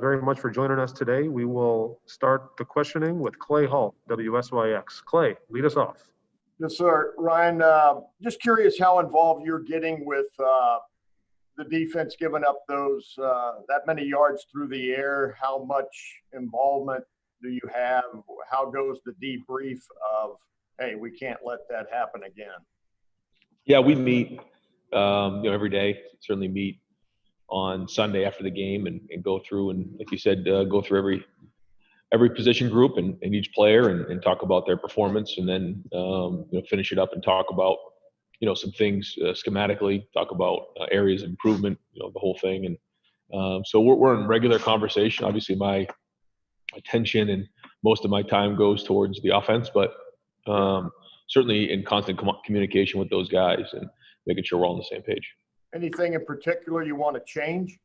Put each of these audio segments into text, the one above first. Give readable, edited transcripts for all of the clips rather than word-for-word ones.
very much for joining us today. We will start the questioning with Clay Hall, WSYX. Clay, lead us off. Yes, sir. Ryan, just curious how involved you're getting with the defense giving up those that many yards through the air. How much involvement do you have? How goes the debrief of, hey, we can't let that happen again? Yeah, we meet every day. Certainly meet on Sunday after the game and go through and, like you said, go through every position group and each player and talk about their performance, and then finish it up and talk about some things schematically, talk about areas of improvement, the whole thing. And so we're in regular conversation. Obviously, my attention and most of my time goes towards the offense, but certainly in constant communication with those guys and making sure we're all on the same page. Anything in particular you want to change?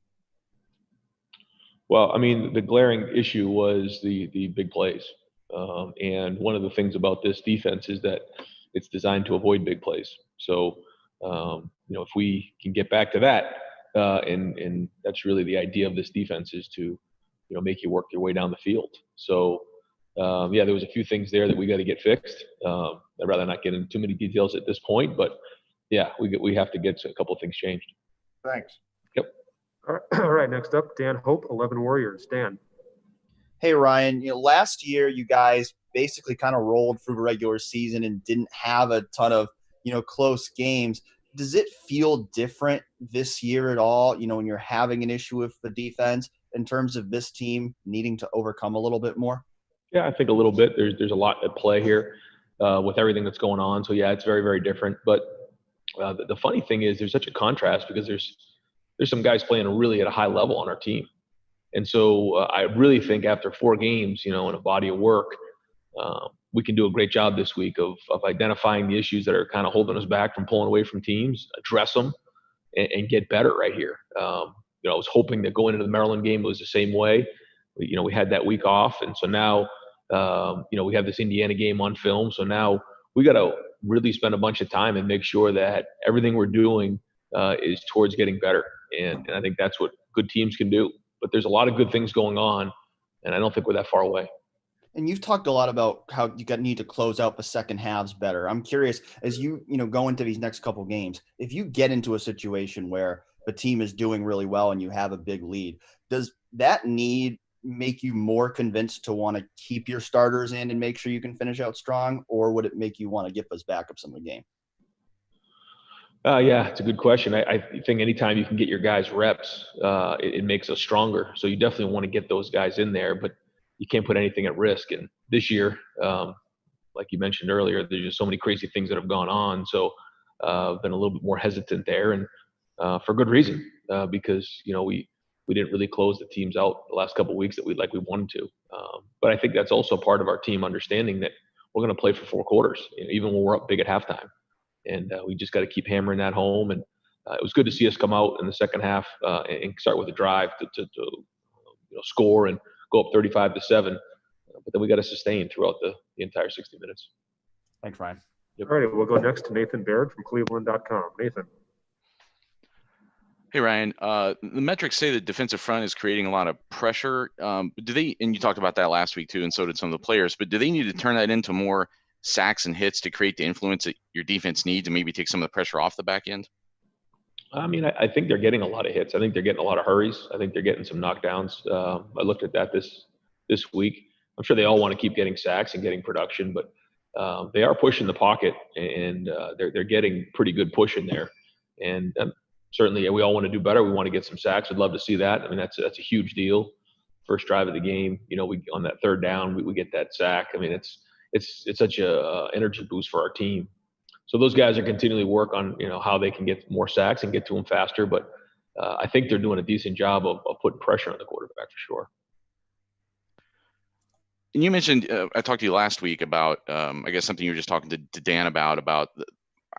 Well, I mean, the glaring issue was the big plays. And one of the things about this defense is that it's designed to avoid big plays. So, if we can get back to that, and that's really the idea of this defense, is to, make you work your way down the field. So, there was a few things there that we got to get fixed. I'd rather not get into too many details at this point, but yeah, we have to get a couple of things changed. Thanks. Yep. All right, next up, Dan Hope, 11 Warriors. Dan. Hey, Ryan, last year you guys basically kind of rolled through the regular season and didn't have a ton of, close games. Does it feel different this year at all, when you're having an issue with the defense in terms of this team needing to overcome a little bit more? Yeah, I think a little bit. There's a lot at play here with everything that's going on. So, yeah, it's very, very different. But the funny thing is there's such a contrast because there's some guys playing really at a high level on our team. And so I really think after 4 games, in a body of work, we can do a great job this week of identifying the issues that are kind of holding us back from pulling away from teams, address them, and get better right here. I was hoping that going into the Maryland game was the same way. We had that week off. And so now, we have this Indiana game on film. So now we got to really spend a bunch of time and make sure that everything we're doing is towards getting better. And I think that's what good teams can do. But there's a lot of good things going on, and I don't think we're that far away. And you've talked a lot about how you need to close out the second halves better. I'm curious, as you go into these next couple games, if you get into a situation where the team is doing really well and you have a big lead, does that need make you more convinced to want to keep your starters in and make sure you can finish out strong, or would it make you want to get those backups in the game? Yeah, it's a good question. I think anytime you can get your guys reps, it makes us stronger. So you definitely want to get those guys in there, but you can't put anything at risk. And this year, like you mentioned earlier, there's just so many crazy things that have gone on. So I've been a little bit more hesitant there, and for good reason, because, we didn't really close the teams out the last couple of weeks that we wanted to. But I think that's also part of our team understanding that we're going to play for 4 quarters, even when we're up big at halftime. And we just got to keep hammering that home. And it was good to see us come out in the second half and start with a drive to score and go up 35-7. But then we got to sustain throughout the entire 60 minutes. Thanks, Ryan. All right, we'll go next to Nathan Baird from Cleveland.com. Nathan. Hey, Ryan. The metrics say the defensive front is creating a lot of pressure. Do they, and you talked about that last week too, and so did some of the players, but do they need to turn that into more sacks and hits to create the influence that your defense needs and maybe take some of the pressure off the back end? I mean, I think they're getting a lot of hits. I think they're getting a lot of hurries. I think they're getting some knockdowns. I looked at that this week. I'm sure they all want to keep getting sacks and getting production, but they are pushing the pocket, and they're getting pretty good push in there. And certainly, we all want to do better. We want to get some sacks. We'd love to see that. I mean, that's a huge deal. First drive of the game, we on that third down, we get that sack. I mean, it's such a energy boost for our team. So those guys are continually work on, how they can get more sacks and get to them faster. But I think they're doing a decent job of putting pressure on the quarterback for sure. And you mentioned, I talked to you last week about, I guess something you were just talking to Dan about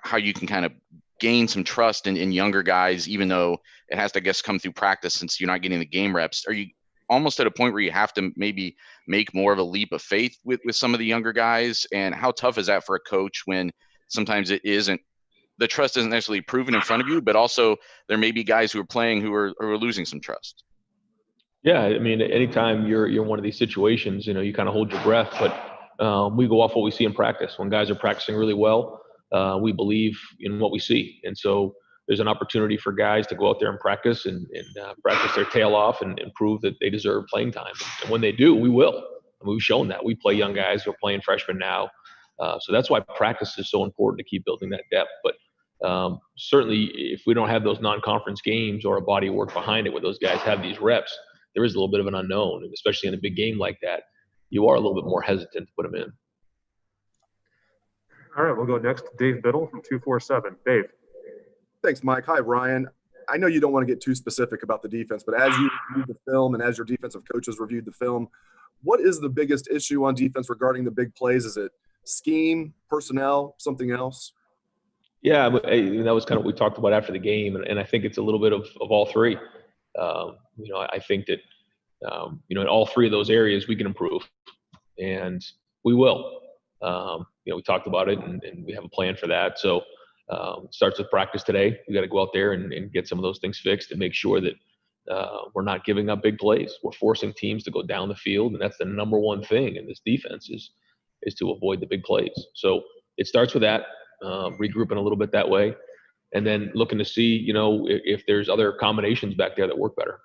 how you can kind of gain some trust in younger guys, even though it has to, I guess, come through practice since you're not getting the game reps. Are you almost at a point where you have to maybe make more of a leap of faith with some of the younger guys? And how tough is that for a coach when sometimes the trust isn't necessarily proven in front of you, but also there may be guys who are playing who are losing some trust? Yeah, I mean, anytime you're in one of these situations, you kind of hold your breath, but we go off what we see in practice. When guys are practicing really well, we believe in what we see, and so there's an opportunity for guys to go out there and practice and practice their tail off and prove that they deserve playing time. And when they do, we will. And we've shown that. We play young guys. We're playing freshmen now, so that's why practice is so important to keep building that depth. But certainly, if we don't have those non-conference games or a body of work behind it where those guys have these reps, there is a little bit of an unknown, and especially in a big game like that, you are a little bit more hesitant to put them in. All right, we'll go next to Dave Biddle from 247. Dave. Thanks, Mike. Hi, Ryan. I know you don't want to get too specific about the defense, but as you reviewed the film and as your defensive coaches reviewed the film, what is the biggest issue on defense regarding the big plays? Is it scheme, personnel, something else? Yeah, but that was kind of what we talked about after the game, and I think it's a little bit of all three. I think that in all three of those areas we can improve, and we will. We talked about it, and we have a plan for that. So it starts with practice today. We got to go out there and get some of those things fixed and make sure that we're not giving up big plays. We're forcing teams to go down the field, and that's the number one thing in this defense is to avoid the big plays. So it starts with that, regrouping a little bit that way, and then looking to see, if there's other combinations back there that work better.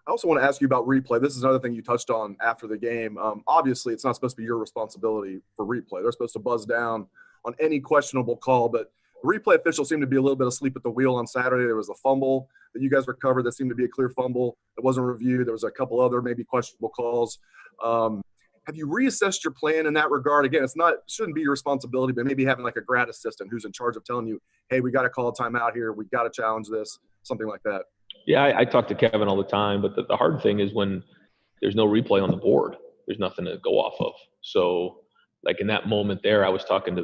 I also want to ask you about replay. This is another thing you touched on after the game. Obviously, it's not supposed to be your responsibility for replay. They're supposed to buzz down on any questionable call, but the replay officials seemed to be a little bit asleep at the wheel on Saturday. There was a fumble that you guys recovered that seemed to be a clear fumble that wasn't reviewed. There was a couple other maybe questionable calls. Have you reassessed your plan in that regard? Again, it shouldn't be your responsibility, but maybe having like a grad assistant who's in charge of telling you, hey, we got to call a timeout here. We got to challenge this, something like that. Yeah, I talk to Kevin all the time, but the hard thing is when there's no replay on the board, there's nothing to go off of. So like in that moment there, I was talking to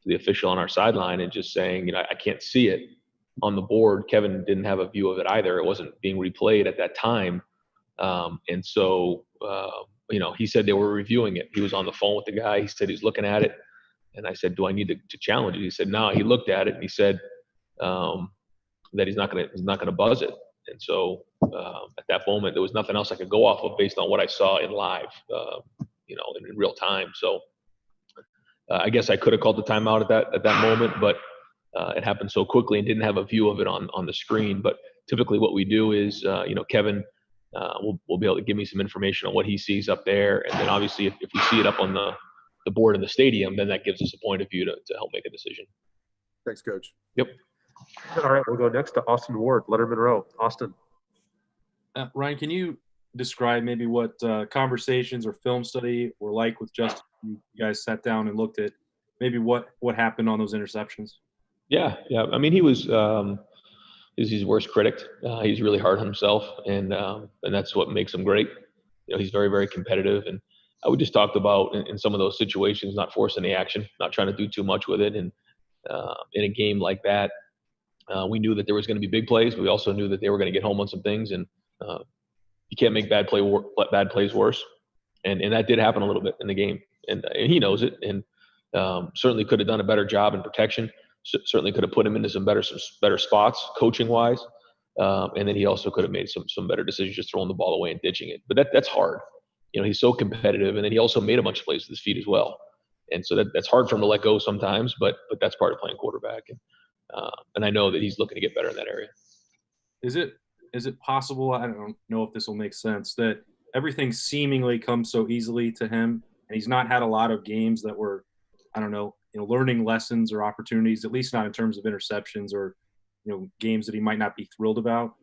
the official on our sideline and just saying, I can't see it on the board. Kevin didn't have a view of it either. It wasn't being replayed at that time. And so, he said they were reviewing it. He was on the phone with the guy. He said he's looking at it. And I said, do I need to challenge it? He said, no. He looked at it and he said that he's not gonna buzz it. And so at that moment, there was nothing else I could go off of based on what I saw in live, in real time. So I guess I could have called the timeout at that moment, but it happened so quickly and didn't have a view of it on the screen. But typically what we do is, Kevin will be able to give me some information on what he sees up there. And then obviously if we see it up on the board in the stadium, then that gives us a point of view to help make a decision. Thanks, Coach. Yep. All right, we'll go next to Austin Ward, Lettermen Row. Austin. Ryan, can you describe maybe what conversations or film study were like with Justin? You guys sat down and looked at maybe what happened on those interceptions. Yeah. I mean, he was he's his worst critic. He's really hard on himself, and that's what makes him great. He's very, very competitive, and we just talked about in some of those situations not forcing the action, not trying to do too much with it, and in a game like that, we knew that there was going to be big plays. But we also knew that they were going to get home on some things, and you can't make bad plays worse. And that did happen a little bit in the game, and he knows it, and certainly could have done a better job in protection. Certainly could have put him into some better spots coaching wise, and then he also could have made some better decisions just throwing the ball away and ditching it. But that's hard. He's so competitive, and then he also made a bunch of plays with his feet as well. And so that's hard for him to let go sometimes, but that's part of playing quarterback. And I know that he's looking to get better in that area. Is it possible, I don't know if this will make sense, that everything seemingly comes so easily to him, and he's not had a lot of games that were, learning lessons or opportunities, at least not in terms of interceptions or, games that he might not be thrilled about?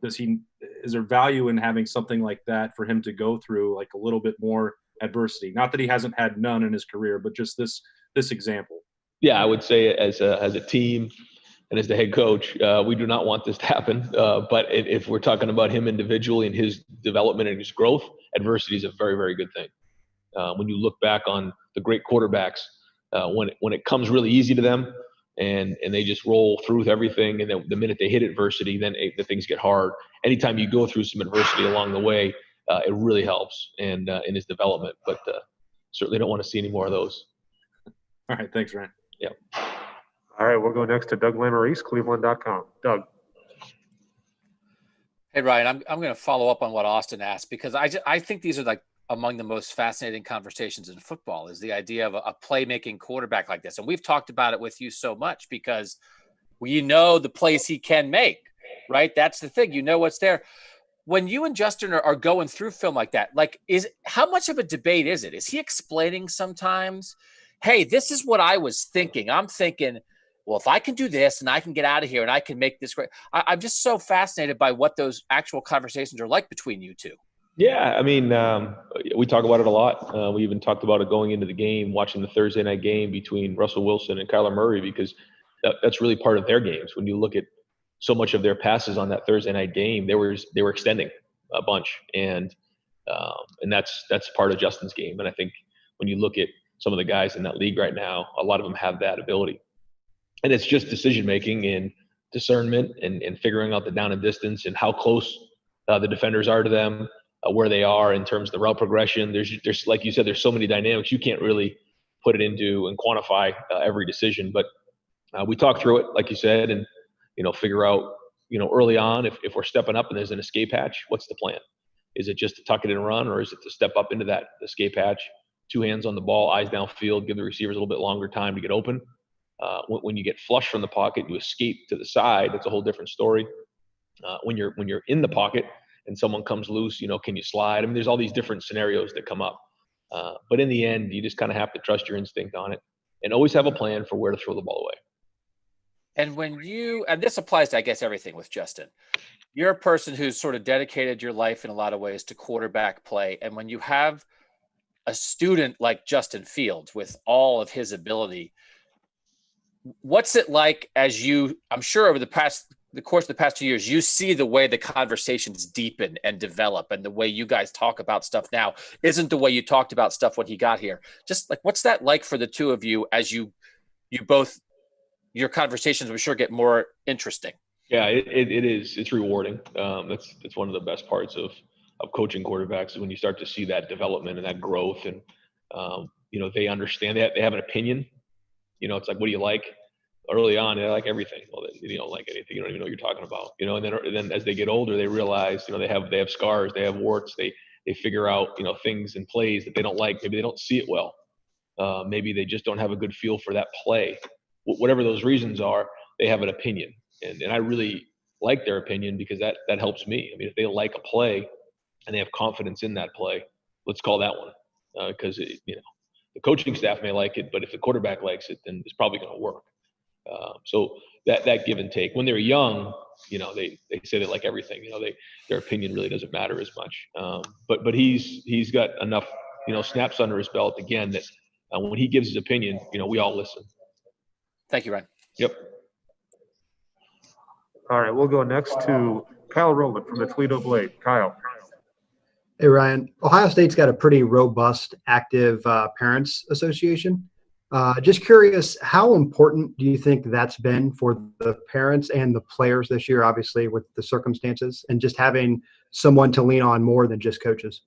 Is there value in having something like that for him to go through, like a little bit more adversity? Not that he hasn't had none in his career, but just this example. Yeah, I would say as a team and as the head coach, we do not want this to happen. But if we're talking about him individually and his development and his growth, adversity is a very, very good thing. When you look back on the great quarterbacks, when it comes really easy to them and they just roll through with everything, and then the minute they hit adversity, then the things get hard. Anytime you go through some adversity along the way, it really helps in his development. But certainly don't want to see any more of those. All right, thanks, Ryan. Yeah. All right, we'll go next to Doug Lamarice, Cleveland.com. Doug. Hey, Ryan, I'm going to follow up on what Austin asked, because I think these are like among the most fascinating conversations in football, is the idea of a playmaking quarterback like this. And we've talked about it with you so much because you know the plays he can make, right? That's the thing. You know what's there. When you and Justin are going through film like that, like, how much of a debate is it? Is he explaining sometimes, hey, this is what I was thinking. I'm thinking, well, if I can do this and I can get out of here and I can make this great. I'm just so fascinated by what those actual conversations are like between you two. Yeah, I mean, we talk about it a lot. We even talked about it going into the game, watching the Thursday night game between Russell Wilson and Kyler Murray, because that's really part of their games. When you look at so much of their passes on that Thursday night game, they were extending a bunch, and that's part of Justin's game. And I think when you look at some of the guys in that league right now, a lot of them have that ability, and it's just decision making and discernment and figuring out the down and distance and how close the defenders are to them, where they are in terms of the route progression. There's like you said, there's so many dynamics you can't really put it into and quantify every decision, but we talk through it, like you said, and figure out, early on, if we're stepping up and there's an escape hatch, what's the plan? Is it just to tuck it and run, or is it to step up into that escape hatch, two hands on the ball, eyes downfield, give the receivers a little bit longer time to get open? When you get flush from the pocket, you escape to the side. It's a whole different story. When you're in the pocket and someone comes loose, can you slide? I mean, there's all these different scenarios that come up. But in the end, you just kind of have to trust your instinct on it and always have a plan for where to throw the ball away. And and this applies to, I guess, everything with Justin. You're a person who's sort of dedicated your life in a lot of ways to quarterback play. And when you have a student like Justin Fields with all of his ability, what's it like as I'm sure over the course of the past 2 years, you see the way the conversations deepen and develop, and the way you guys talk about stuff now isn't the way you talked about stuff when he got here. Just like, what's that like for the two of you as you both, your conversations, I'm sure, get more interesting? Yeah, it is. It's rewarding. That's one of the best parts of coaching quarterbacks, is when you start to see that development and that growth, and they understand that they have an opinion. It's like, what do you like? Early on, they like everything. Well, you don't like anything. You don't even know what you're talking about. And then as they get older, they realize, they have scars, they have warts. They figure out, things and plays that they don't like. Maybe they don't see it well. Maybe they just don't have a good feel for that play. Whatever those reasons are, they have an opinion, and I really like their opinion, because that helps me. I mean, if they like a play and they have confidence in that play, let's call that one, because the coaching staff may like it, but if the quarterback likes it, then it's probably going to work. So that give and take. When they're young, they say they like everything. Their opinion really doesn't matter as much. But he's got enough snaps under his belt, again, that when he gives his opinion, we all listen. Thank you, Ryan. Yep. All right, we'll go next to Kyle Rowland from the Toledo Blade. Kyle. Hey, Ryan. Ohio State's got a pretty robust, active parents association. Just curious, how important do you think that's been for the parents and the players this year, obviously, with the circumstances, and just having someone to lean on more than just coaches?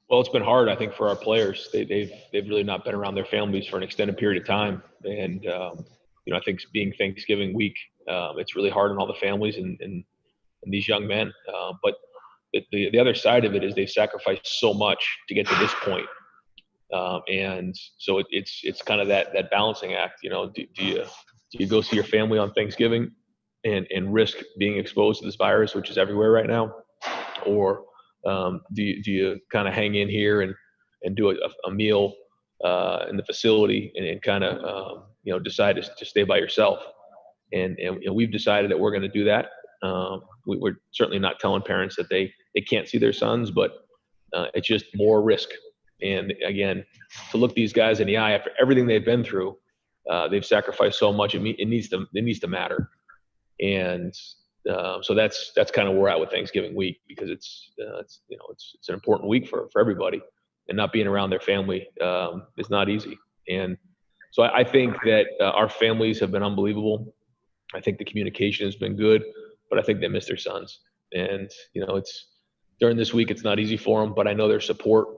Well, it's been hard, I think, for our players. They've really not been around their families for an extended period of time, and I think being Thanksgiving week, it's really hard on all the families and these young men. But the other side of it is they've sacrificed so much to get to this point. And so it's kind of that balancing act. Do you go see your family on Thanksgiving and risk being exposed to this virus, which is everywhere right now, or do you kind of hang in here and do a meal in the facility and kind of decide to stay by yourself? And we've decided that we're going to do that. We're certainly not telling parents that they can't see their sons, but it's just more risk. And again, to look these guys in the eye after everything they've been through, they've sacrificed so much. It needs to matter. And so that's kind of where we're at with Thanksgiving week, because it's an important week for everybody, and not being around their family is not easy. And so I think that our families have been unbelievable. I think the communication has been good, but I think they miss their sons. And it's during this week, it's not easy for them, but I know their support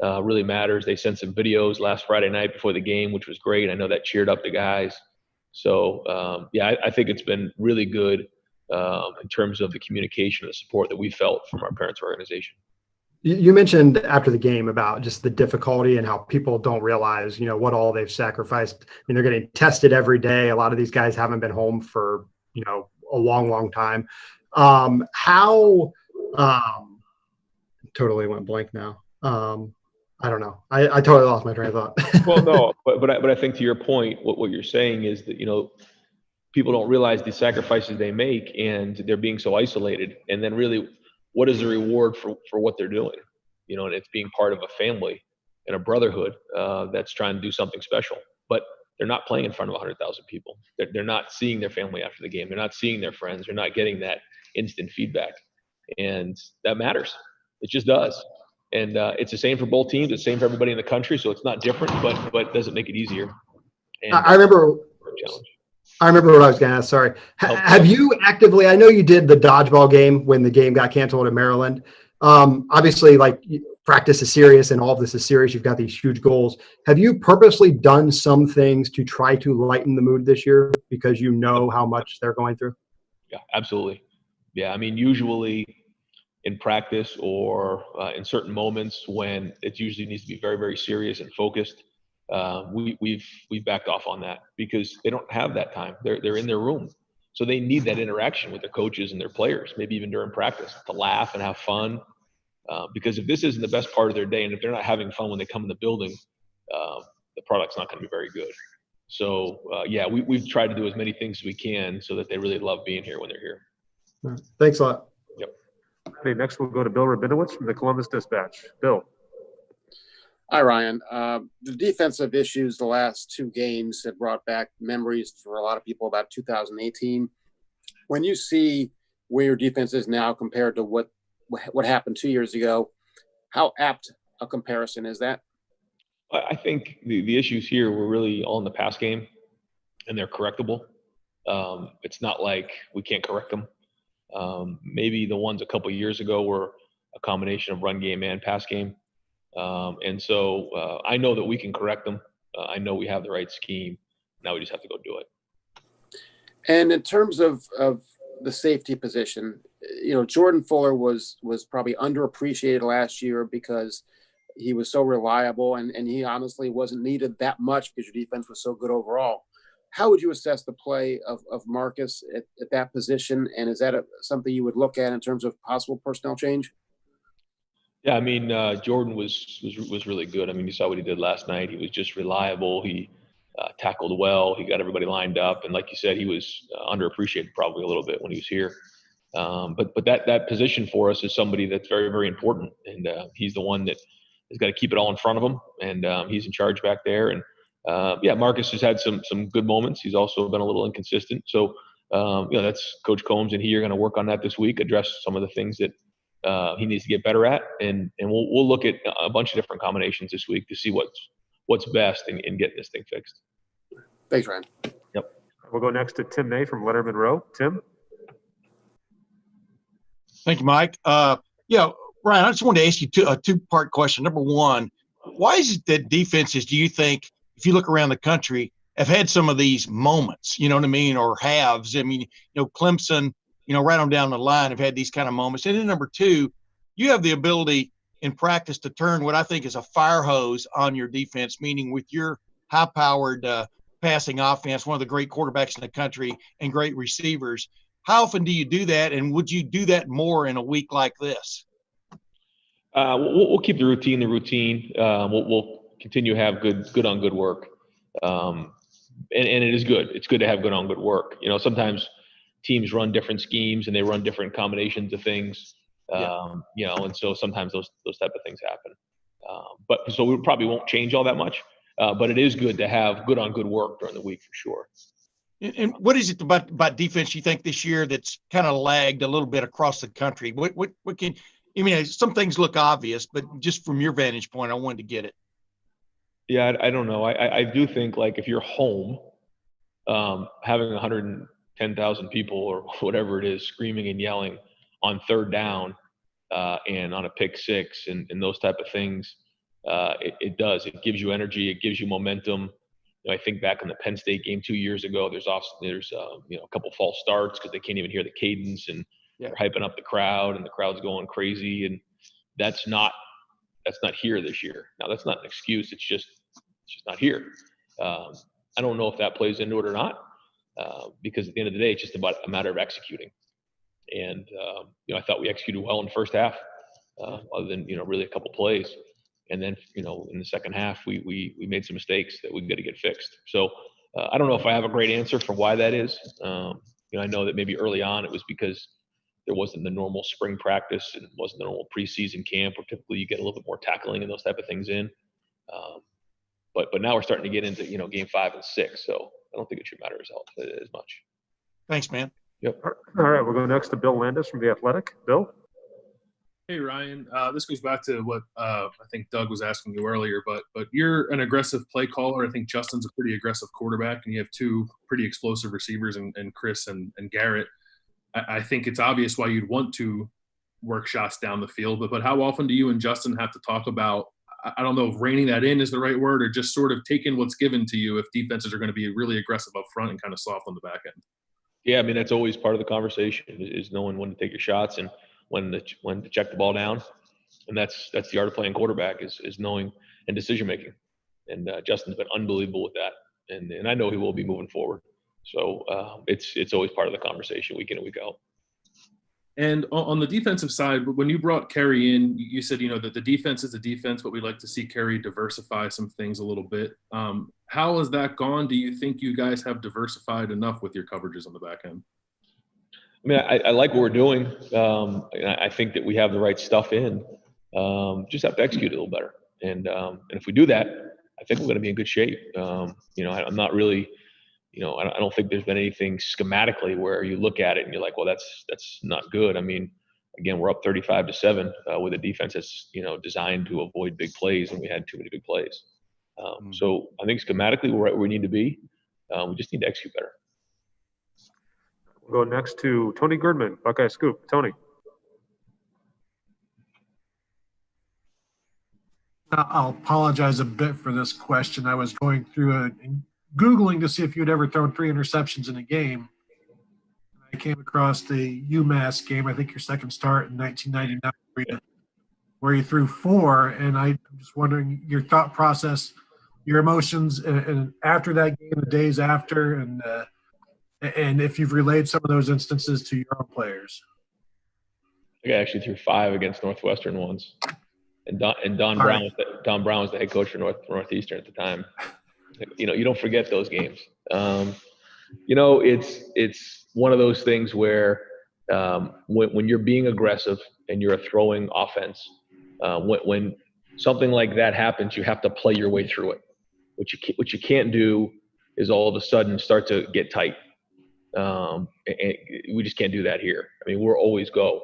really matters. They sent some videos last Friday night before the game, which was great. I know that cheered up the guys. So I think it's been really good in terms of the communication and the support that we felt from our parents' organization. You mentioned after the game about just the difficulty and how people don't realize, what all they've sacrificed. I mean, they're getting tested every day. A lot of these guys haven't been home for, a long, long time. Totally went blank now. I don't know. I totally lost my train of thought. Well, no, but I think to your point, what you're saying is that, people don't realize the sacrifices they make and they're being so isolated. And then really, what is the reward for what they're doing? And it's being part of a family and a brotherhood that's trying to do something special. But they're not playing in front of 100,000 people. They're not seeing their family after the game. They're not seeing their friends. They're not getting that instant feedback. And that matters. It just does. And it's the same for both teams. It's the same for everybody in the country. So it's not different, but it doesn't make it easier. And I remember what I was going to ask. Sorry. Have you actively, I know you did the dodgeball game when the game got canceled in Maryland. Obviously, practice is serious and all of this is serious. You've got these huge goals. Have you purposely done some things to try to lighten the mood this year because you know how much they're going through? Yeah, absolutely. Yeah, I mean, usually in practice or in certain moments when it usually needs to be very, very serious and focused, we've backed off on that because they don't have that time. They're in their room, so they need that interaction with their coaches and their players, maybe even during practice, to laugh and have fun. Because if this isn't the best part of their day, and if they're not having fun when they come in the building, the product's not going to be very good. So yeah, we've tried to do as many things as we can so that they really love being here when they're here. All right. Thanks a lot. Yep. Okay, next we'll go to Bill Rabinowitz from the Columbus Dispatch. Bill. Hi, Ryan. The defensive issues the last two games have brought back memories for a lot of people about 2018. When you see where your defense is now compared to what happened 2 years ago, how apt a comparison is that? I think the issues here were really all in the pass game, and they're correctable. It's not like we can't correct them. Maybe the ones a couple of years ago were a combination of run game and pass game. And so I know that we can correct them. I know we have the right scheme. Now we just have to go do it. And in terms of the safety position, Jordan Fuller was probably underappreciated last year because he was so reliable and he honestly wasn't needed that much because your defense was so good overall. How would you assess the play of Marcus at that position? And is that something you would look at in terms of possible personnel change? Yeah, I mean, Jordan was really good. I mean, you saw what he did last night. He was just reliable. He tackled well. He got everybody lined up. And like you said, he was underappreciated probably a little bit when he was here. But that position for us is somebody that's very, very important. And he's the one that has got to keep it all in front of him. And he's in charge back there. And yeah, Marcus has had some good moments. He's also been a little inconsistent. So, that's Coach Coombs and he are going to work on that this week, address some of the things that he needs to get better at. And we'll look at a bunch of different combinations this week to see what's best in getting this thing fixed. Thanks, Ryan. Yep. We'll go next to Tim May from Lettermen Row. Tim? Thank you, Mike. Ryan, I just wanted to ask you a two-part question. Number one, why is it that defenses, do you think, if you look around the country, have had some of these moments, you know what I mean, or halves? I mean, Clemson, right on down the line have had these kind of moments. And then number two, you have the ability in practice to turn what I think is a fire hose on your defense, meaning with your high-powered passing offense, one of the great quarterbacks in the country and great receivers. How often do you do that, and would you do that more in a week like this? We'll keep the routine. We'll continue to have good on good work. And it is good. It's good to have good on good work. Sometimes teams run different schemes and they run different combinations of things. And so sometimes those type of things happen. But so we probably won't change all that much. But it is good to have good on good work during the week for sure. And what is it about defense you think this year that's kind of lagged a little bit across the country? What can – I mean, some things look obvious, but just from your vantage point, I wanted to get it. Yeah, I don't know. I do think, like, if you're home, having 110,000 people or whatever it is screaming and yelling on third down and on a pick six and those type of things, it does. It gives you energy. It gives you momentum. I think back in the Penn State game 2 years ago, there's a couple false starts because they can't even hear the cadence, and they're hyping up the crowd, and the crowd's going crazy, and that's not here this year. Now that's not an excuse. It's just not here. I don't know if that plays into it or not, because at the end of the day, it's just about a matter of executing. And I thought we executed well in the first half, other than really a couple plays. And then in the second half, we made some mistakes that we've got to get fixed. So I don't know if I have a great answer for why that is. I know that maybe early on it was because there wasn't the normal spring practice and wasn't the normal preseason camp where typically you get a little bit more tackling and those type of things in. But now we're starting to get into game 5 and 6, so I don't think it should matter as much. Thanks, man. Yep. All right, we'll go next to Bill Landis from The Athletic. Bill? Hey, Ryan. This goes back to what I think Doug was asking you earlier, but you're an aggressive play caller. I think Justin's a pretty aggressive quarterback, and you have two pretty explosive receivers in Chris and Garrett. I think it's obvious why you'd want to work shots down the field, but how often do you and Justin have to talk about, I don't know if reining that in is the right word, or just sort of taking what's given to you if defenses are going to be really aggressive up front and kind of soft on the back end? Yeah, I mean, that's always part of the conversation is knowing when to take your shots and when to check the ball down. And that's the art of playing quarterback is knowing and decision making. And Justin's been unbelievable with that. And I know he will be moving forward. So it's always part of the conversation week in and week out. And on the defensive side, when you brought Kerry in, you said, that the defense is a defense, but we'd like to see Kerry diversify some things a little bit. How has that gone? Do you think you guys have diversified enough with your coverages on the back end? I mean, I like what we're doing. I think that we have the right stuff in. Just have to execute a little better. And if we do that, I think we're going to be in good shape. I'm not really – I don't think there's been anything schematically where you look at it and you're like, well, that's not good. I mean, again, we're up 35-7 with a defense that's, designed to avoid big plays, and we had too many big plays. So I think schematically we're right where we need to be. We just need to execute better. We'll go next to Tony Girdman, Buckeye Scoop. Tony. I'll apologize a bit for this question. I was going through Googling to see if you'd ever thrown 3 interceptions in a game. I came across the UMass game, I think your second start in 1999, where you threw 4. And I'm just wondering your thought process, your emotions, and after that game, the days after, and if you've relayed some of those instances to your own players. I think I actually threw 5 against Northwestern once. And Don Brown was the head coach for Northeastern at the time. You don't forget those games. It's one of those things where when you're being aggressive and you're a throwing offense, when something like that happens, you have to play your way through it. What you can't do is all of a sudden start to get tight. And we just can't do that here. I mean, we're always go.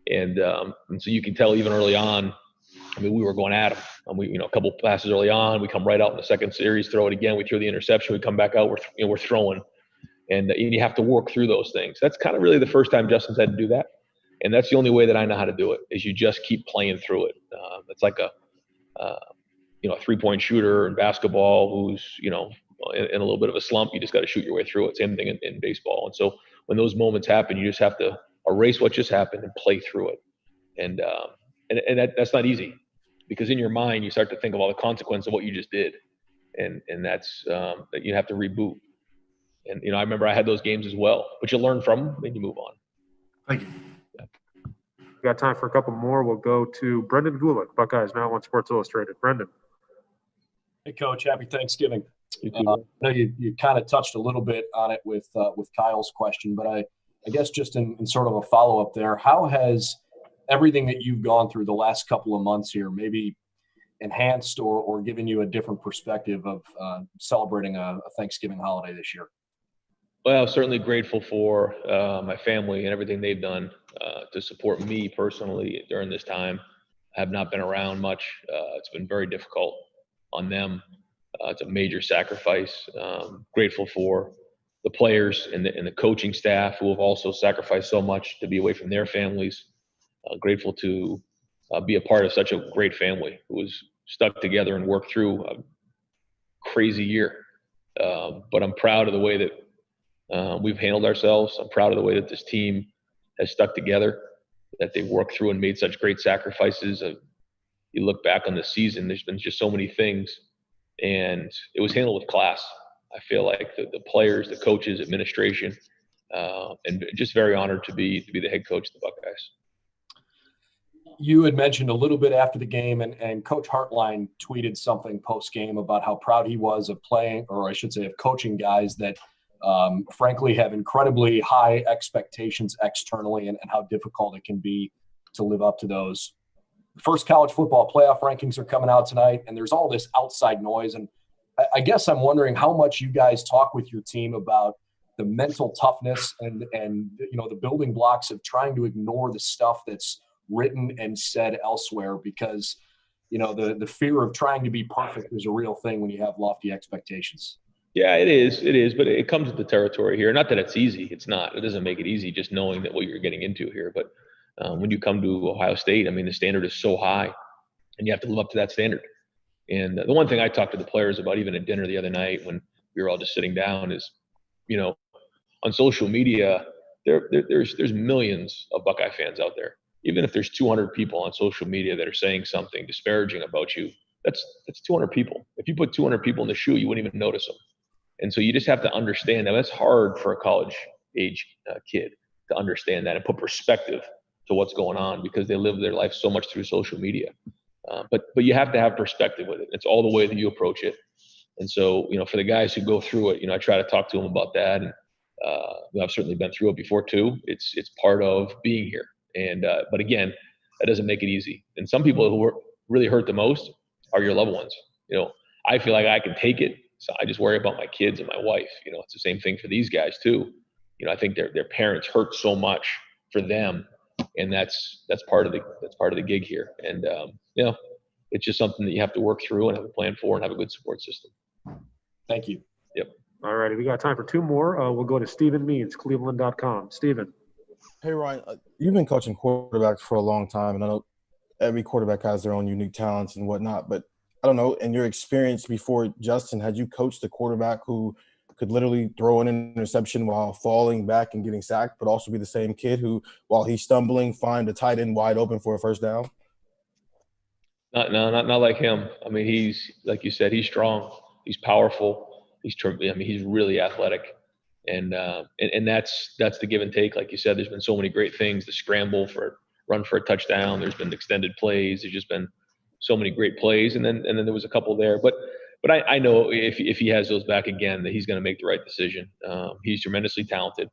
And so you can tell even early on, I mean, we were going at them. A couple passes early on, we come right out in the second series, throw it again. We throw the interception, we come back out, we're throwing, and you have to work through those things. That's kind of really the first time Justin's had to do that, and that's the only way that I know how to do it. Is you just keep playing through it. It's like a 3-point shooter in basketball who's in a little bit of a slump. You just got to shoot your way through it. Same thing in baseball. And so when those moments happen, you just have to erase what just happened and play through it. And that's not easy. Because in your mind, you start to think of all the consequences of what you just did. And that's that you have to reboot. And, I remember I had those games as well. But you learn from them, and you move on. Thank you. We got time for a couple more. We'll go to Brendan Gulick, Buckeyes Now on Sports Illustrated. Brendan. Hey, Coach. Happy Thanksgiving. You too. I know you kind of touched a little bit on it with Kyle's question, but I guess just in sort of a follow-up there, how has everything that you've gone through the last couple of months here maybe enhanced or given you a different perspective of celebrating a Thanksgiving holiday this year? Well, I'm certainly grateful for my family and everything they've done to support me personally during this time. I have not been around much. It's been very difficult on them. It's a major sacrifice. Grateful for the players and the coaching staff who have also sacrificed so much to be away from their families. Grateful to be a part of such a great family who was stuck together and worked through a crazy year. But I'm proud of the way that we've handled ourselves. I'm proud of the way that this team has stuck together, that they worked through and made such great sacrifices. You look back on the season, there's been just so many things, and it was handled with class. I feel like the players, the coaches, administration, and just very honored to be the head coach of the Buckeyes. You had mentioned a little bit after the game, and Coach Hartline tweeted something post-game about how proud he was of playing, or I should say of coaching guys that frankly have incredibly high expectations externally, and how difficult it can be to live up to those. The first college football playoff rankings are coming out tonight, and there's all this outside noise. And I guess I'm wondering how much you guys talk with your team about the mental toughness and the building blocks of trying to ignore the stuff that's written and said elsewhere, because the fear of trying to be perfect is a real thing when you have lofty expectations. Yeah, it is, but it comes with the territory here. Not that it's easy. It's not. It doesn't make it easy just knowing that what you're getting into here. But when you come to Ohio State, I mean, the standard is so high, and you have to live up to that standard. And the one thing I talked to the players about, even at dinner the other night when we were all just sitting down, is, on social media, there's millions of Buckeye fans out there. Even if there's 200 people on social media that are saying something disparaging about you, that's 200 people. If you put 200 people in the shoe, you wouldn't even notice them. And so you just have to understand that that's hard for a college age kid to understand that and put perspective to what's going on, because they live their life so much through social media. But you have to have perspective with it. It's all the way that you approach it. And so, for the guys who go through it, I try to talk to them about that. And I've certainly been through it before too. It's part of being here. And but again, that doesn't make it easy. And some people who are really hurt the most are your loved ones. I feel like I can take it, so I just worry about my kids and my wife. It's the same thing for these guys too. I think their parents hurt so much for them, and that's part of the gig here. And it's just something that you have to work through and have a plan for and have a good support system. Thank you. Yep. All righty, we got time for two more. We'll go to Stephen Means, Cleveland.com. Stephen. Hey, Ryan, you've been coaching quarterbacks for a long time, and I know every quarterback has their own unique talents and whatnot, but I don't know, in your experience before Justin, had you coached a quarterback who could literally throw an interception while falling back and getting sacked, but also be the same kid who, while he's stumbling, find a tight end wide open for a first down? Not like him. I mean, he's, like you said, he's strong. He's powerful. He's really athletic. And that's the give and take. Like you said, there's been so many great things, the scramble for run for a touchdown. There's been extended plays. There's just been so many great plays. And then there was a couple there, but I know if he has those back again, that he's going to make the right decision. He's tremendously talented,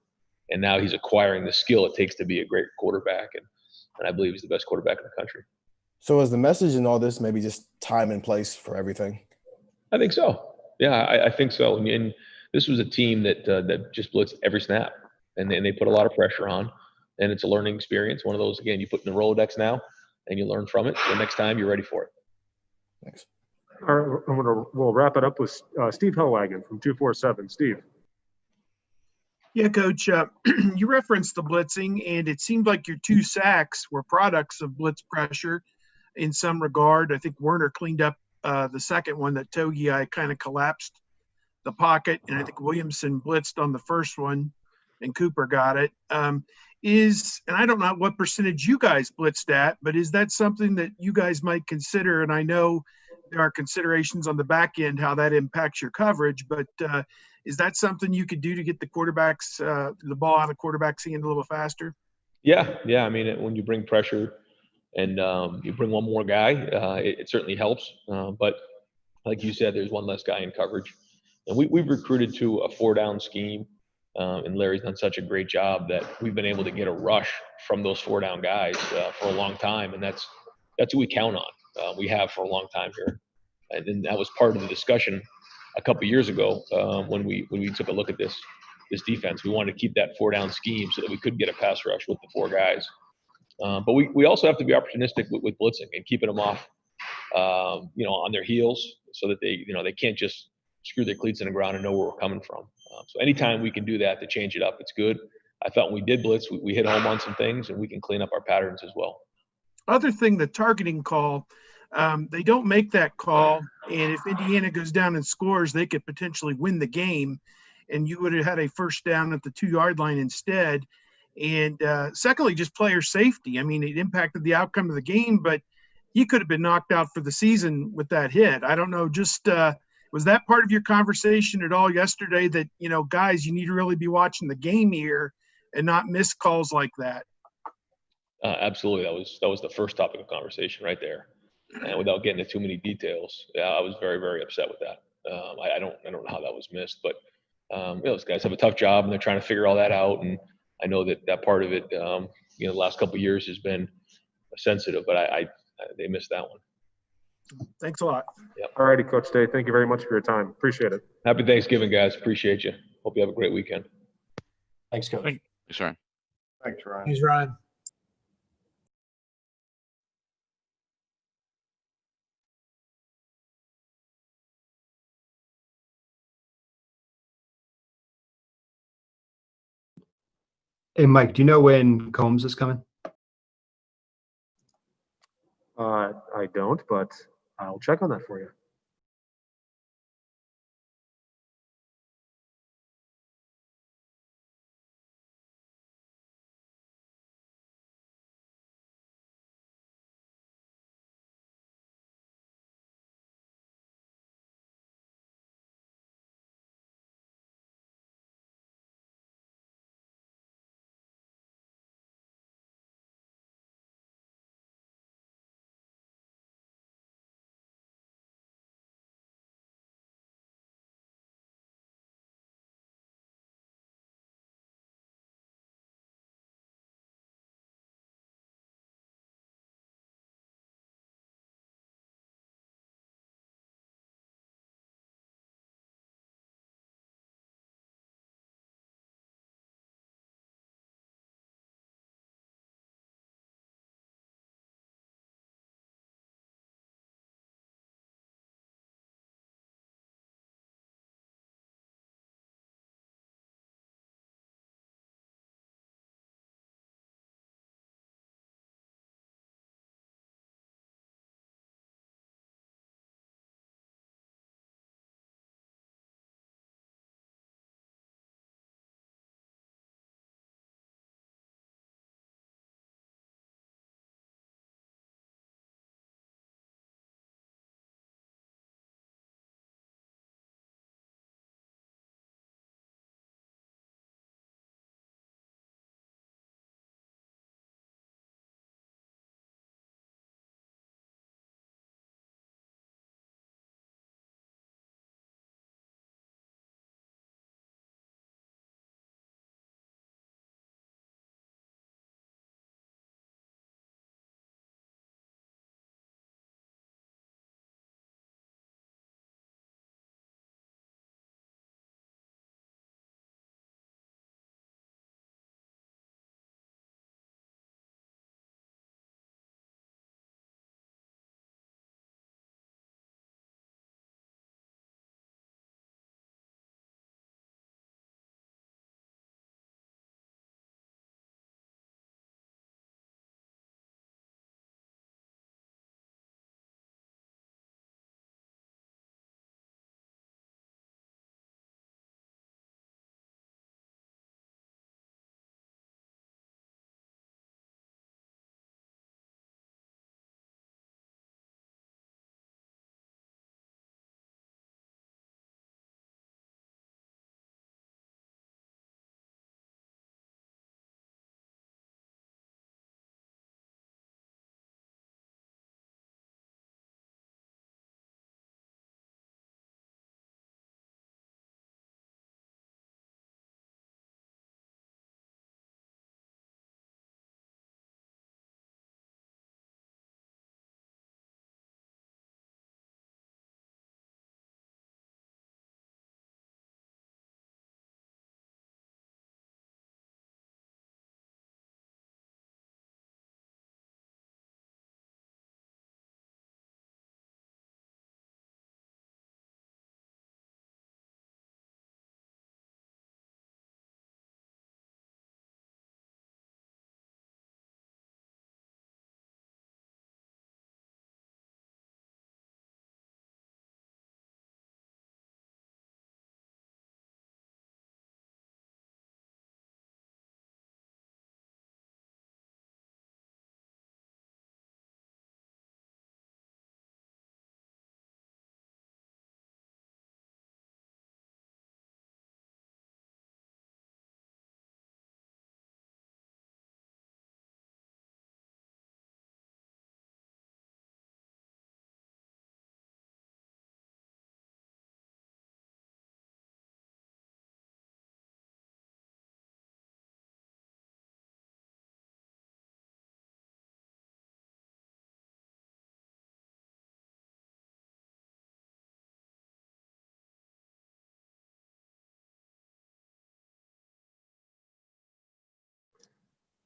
and now he's acquiring the skill it takes to be a great quarterback. And I believe he's the best quarterback in the country. So is the message in all this maybe just time and place for everything? I think so. Yeah, I think so. And this was a team that just blitzed every snap, and they put a lot of pressure on, and it's a learning experience. One of those, again, you put in the Rolodex now, and you learn from it. So next time, you're ready for it. Thanks. All right, we'll wrap it up with Steve Hellwagon from 247. Steve. Yeah, Coach, you referenced the blitzing, and it seemed like your 2 sacks were products of blitz pressure in some regard. I think Werner cleaned up the second one that Togi kind of collapsed the pocket, and I think Williamson blitzed on the first one, and Cooper got it. And I don't know what percentage you guys blitzed at, but is that something that you guys might consider? And I know there are considerations on the back end, how that impacts your coverage, but is that something you could do to get the quarterbacks, the ball out of quarterbacks' hand a little faster? Yeah. I mean, when you bring pressure and you bring one more guy, it certainly helps. But like you said, there's one less guy in coverage. And we've recruited to a 4-down scheme, and Larry's done such a great job that we've been able to get a rush from those 4-down guys for a long time, and that's who we count on. We have for a long time here, and that was part of the discussion a couple years ago when we took a look at this defense. We wanted to keep that 4-down scheme so that we could get a pass rush with the 4 guys. But we also have to be opportunistic with blitzing and keeping them off, on their heels, so that they can't just screw their cleats in the ground and know where we're coming from. So anytime we can do that to change it up, it's good. I thought when we did blitz, we hit home on some things, and we can clean up our patterns as well. Other thing, the targeting call, they don't make that call And if Indiana goes down and scores, they could potentially win the game. And you would have had a first down at the 2-yard line instead. And secondly, just player safety. I mean, it impacted the outcome of the game, but he could have been knocked out for the season with that hit. I don't know. Just was that part of your conversation at all yesterday that, guys, you need to really be watching the game here and not miss calls like that? Absolutely. That was the first topic of conversation right there. And without getting into too many details, I was very, very upset with that. I don't know how that was missed, but those guys have a tough job and they're trying to figure all that out. And I know that part of it, the last couple of years has been sensitive, but they missed that one. Thanks a lot. Yep. All righty, Coach Day. Thank you very much for your time. Appreciate it. Happy Thanksgiving, guys. Appreciate you. Hope you have a great weekend. Thanks, Coach. Thanks. Thanks, Ryan. Thanks, Ryan. Thanks, Ryan. Hey, Mike, do you know when Combs is coming? I don't, but I'll check on that for you.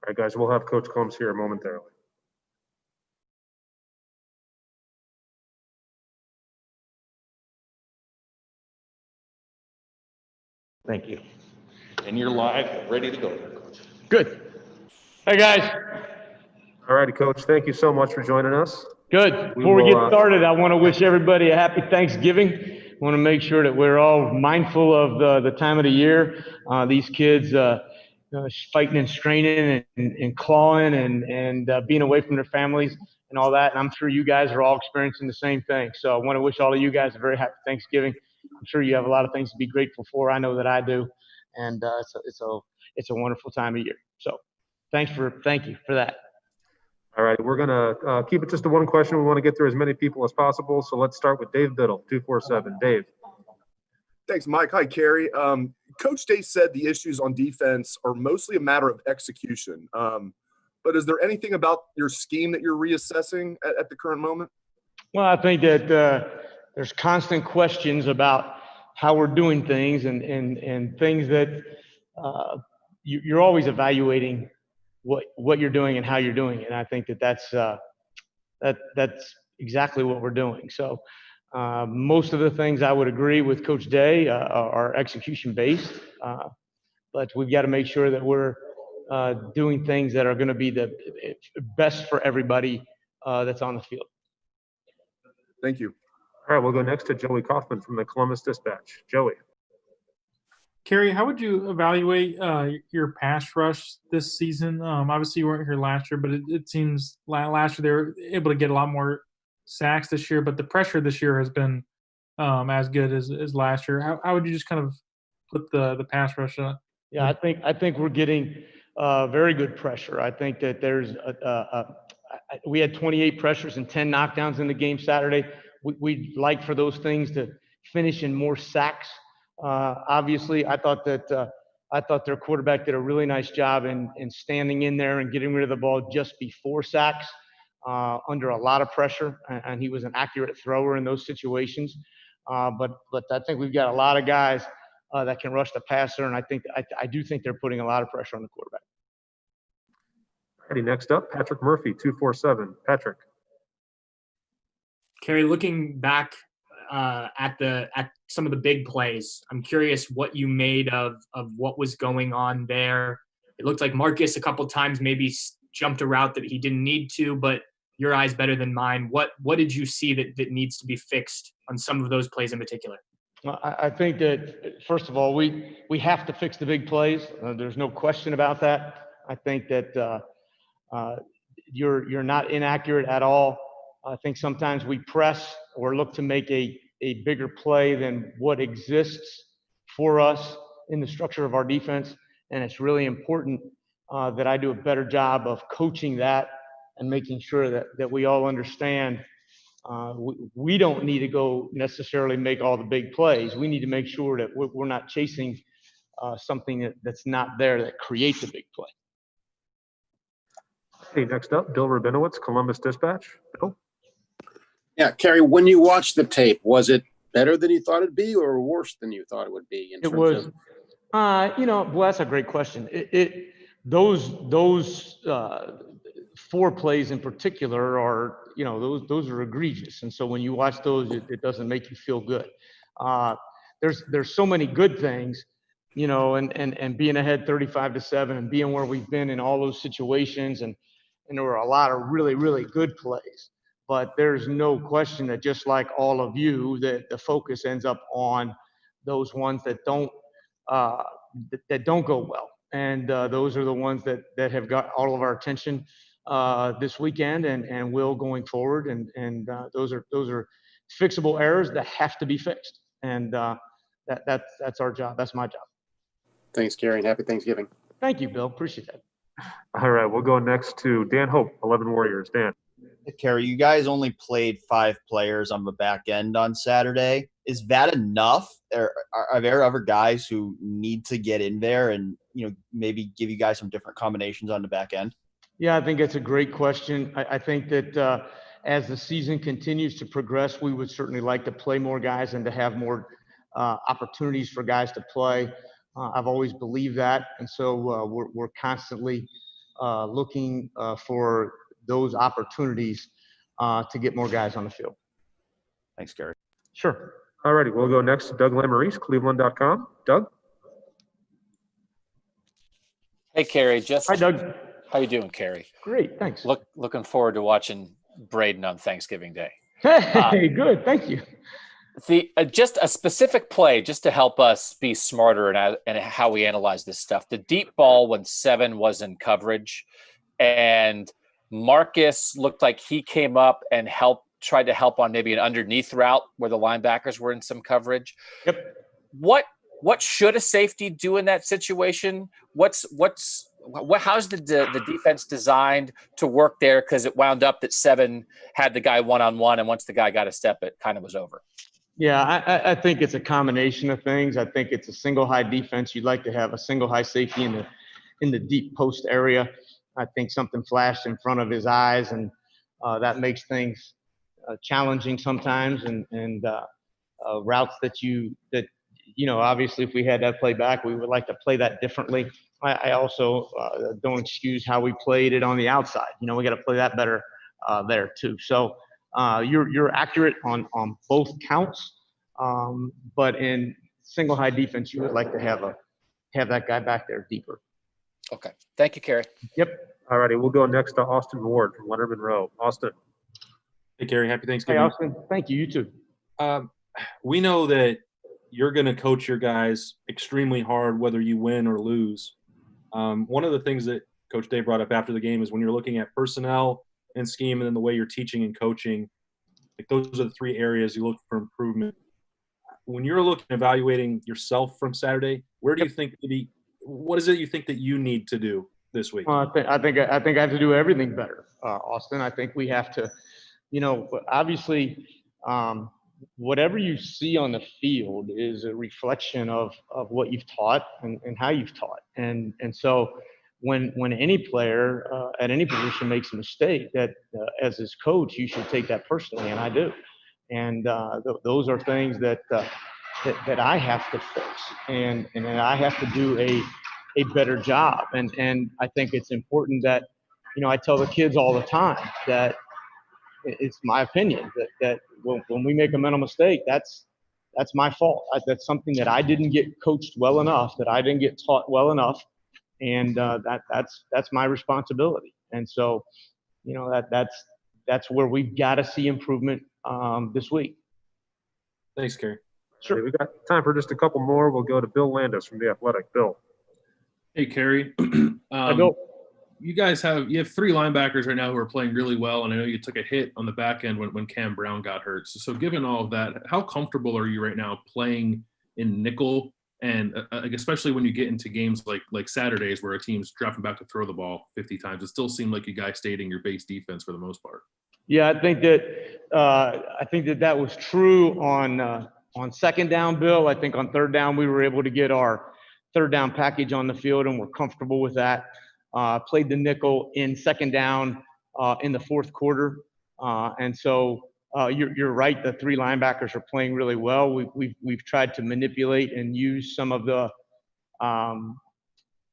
right, guys, we'll have Coach Coombs here momentarily. Thank you. And you're live, ready to go there, Coach. Good. Hey, guys. All righty, Coach. Thank you so much for joining us. Good. Before we get started, I want to wish everybody a happy Thanksgiving. I want to make sure that we're all mindful of the time of the year. These kids fighting and straining and clawing and being away from their families and all that. And I'm sure you guys are all experiencing the same thing. So I want to wish all of you guys a very happy Thanksgiving. I'm sure you have a lot of things to be grateful for. I know that I do. And it's a wonderful time of year. So thank you for that. All right, we're going to keep it just to one question. We want to get through as many people as possible. So let's start with Dave Biddle, 247. Dave. Thanks, Mike. Hi, Kerry. Coach Day said the issues on defense are mostly a matter of execution. But is there anything about your scheme that you're reassessing at the current moment? Well, I think that there's constant questions about how we're doing things and things that you're always evaluating what you're doing and how you're doing it. And I think that's exactly what we're doing. So most of the things I would agree with Coach Day are execution based, but we've got to make sure that we're doing things that are going to be the best for everybody that's on the field. Thank you. All right, we'll go next to Joey Kaufman from the Columbus Dispatch. Joey. Kerry, how would you evaluate your pass rush this season? Obviously, you weren't here last year, but it seems last year they were able to get a lot more sacks this year, but the pressure this year has been as good as last year. How would you just kind of put the pass rush up? Yeah, I think we're getting very good pressure. I think that there's we had 28 pressures and 10 knockdowns in the game Saturday. We'd like for those things to finish in more sacks. Obviously, I thought their quarterback did a really nice job in standing in there and getting rid of the ball just before sacks under a lot of pressure, and he was an accurate thrower in those situations. But I think we've got a lot of guys that can rush the passer, and I do think they're putting a lot of pressure on the quarterback. Alrighty, next up, Patrick Murphy, 247. Patrick. Kerry, looking back at some of the big plays, I'm curious what you made of what was going on there. It looked like Marcus a couple times maybe jumped a route that he didn't need to, but your eyes better than mine. What did you see that needs to be fixed on some of those plays in particular? Well, I think that first of all, we have to fix the big plays. There's no question about that. I think that you're not inaccurate at all. I think sometimes we press or look to make a bigger play than what exists for us in the structure of our defense. And it's really important that I do a better job of coaching that and making sure that we all understand we don't need to go necessarily make all the big plays. We need to make sure that we're not chasing something that's not there that creates a big play. Hey, next up, Bill Rabinowitz, Columbus Dispatch. Bill? Yeah, Kerry, when you watched the tape, was it better than you thought it'd be or worse than you thought it would be? It was, well, that's a great question. Those 4 plays in particular are, those are egregious. And so when you watch those, it doesn't make you feel good. There's so many good things, and being ahead 35-7 and being where we've been in all those situations. And there were a lot of really, really good plays. But there's no question that just like all of you, that the focus ends up on those ones that don't go well. And those are the ones that have got all of our attention this weekend and will going forward. And those are fixable errors that have to be fixed. And that's our job. That's my job. Thanks, Kerry, and happy Thanksgiving. Thank you, Bill. Appreciate that. All right, we'll go next to Dan Hope, 11 Warriors. Dan. Kerry, you guys only played 5 players on the back end on Saturday. Is that enough? Are there other guys who need to get in there and, maybe give you guys some different combinations on the back end? Yeah, I think it's a great question. I think that as the season continues to progress, we would certainly like to play more guys and to have more opportunities for guys to play. I've always believed that. And so we're constantly looking for those opportunities to get more guys on the field. Thanks, Kerry. Sure. All righty, we'll go next to Doug Lamarice, Cleveland.com. Doug? Hey, Kerry. Hi, Doug. How you doing, Kerry? Great, thanks. Looking forward to watching Braden on Thanksgiving Day. Hey, good, thank you. Just a specific play, just to help us be smarter and how we analyze this stuff. The deep ball when 7 was in coverage, and Marcus looked like he came up and tried to help on maybe an underneath route where the linebackers were in some coverage. Yep. What should a safety do in that situation? How's the defense designed to work there? Because it wound up that 7 had the guy one-on-one, and once the guy got a step, it kind of was over. Yeah, I think it's a combination of things. I think it's a single high defense. You'd like to have a single high safety in the deep post area. I think something flashed in front of his eyes, and that makes things challenging sometimes, and routes that obviously if we had that play back, we would like to play that differently. I also don't excuse how we played it on the outside. We got to play that better there too. So you're accurate on both counts, but in single high defense, you would like to have that guy back there deeper. Okay, thank you, Kerry. Yep. All righty, we'll go next to Austin Ward from Lettermen Row. Austin. Hey, Kerry. Happy Thanksgiving. Hey, Austin. Thank you. You too. We know that you're going to coach your guys extremely hard, whether you win or lose. One of the things that Coach Day brought up after the game is when you're looking at personnel and scheme, and then the way you're teaching and coaching, like those are the 3 areas you look for improvement. When you're evaluating yourself from Saturday, where do you think what is it you think that you need to do this week? Well, I think I have to do everything better, Austin. I think we have to, obviously, whatever you see on the field is a reflection of what you've taught and how you've taught. And so when any player at any position makes a mistake, that as his coach, you should take that personally, and I do. And those are things that I have to fix, and I have to do a better job. And I think it's important that, I tell the kids all the time that it's my opinion that when we make a mental mistake, that's my fault. That's something that I didn't get coached well enough, that I didn't get taught well enough, and that's my responsibility. And so, that's where we've got to see improvement this week. Thanks, Kerry. Sure. We've got time for just a couple more. We'll go to Bill Landis from The Athletic. Bill. Hey, Kerry. Hi, Bill. You have 3 linebackers right now who are playing really well, and I know you took a hit on the back end when Cam Brown got hurt. So given all of that, how comfortable are you right now playing in nickel, and especially when you get into games like Saturdays where a team's dropping back to throw the ball 50 times? It still seemed like you guys stayed in your base defense for the most part. Yeah, I think that was true on second down, Bill. I think on third down we were able to get our third down package on the field, and we're comfortable with that. Played the nickel in second down in the fourth quarter, and so you're right. The 3 linebackers are playing really well. We've tried to manipulate and use some of the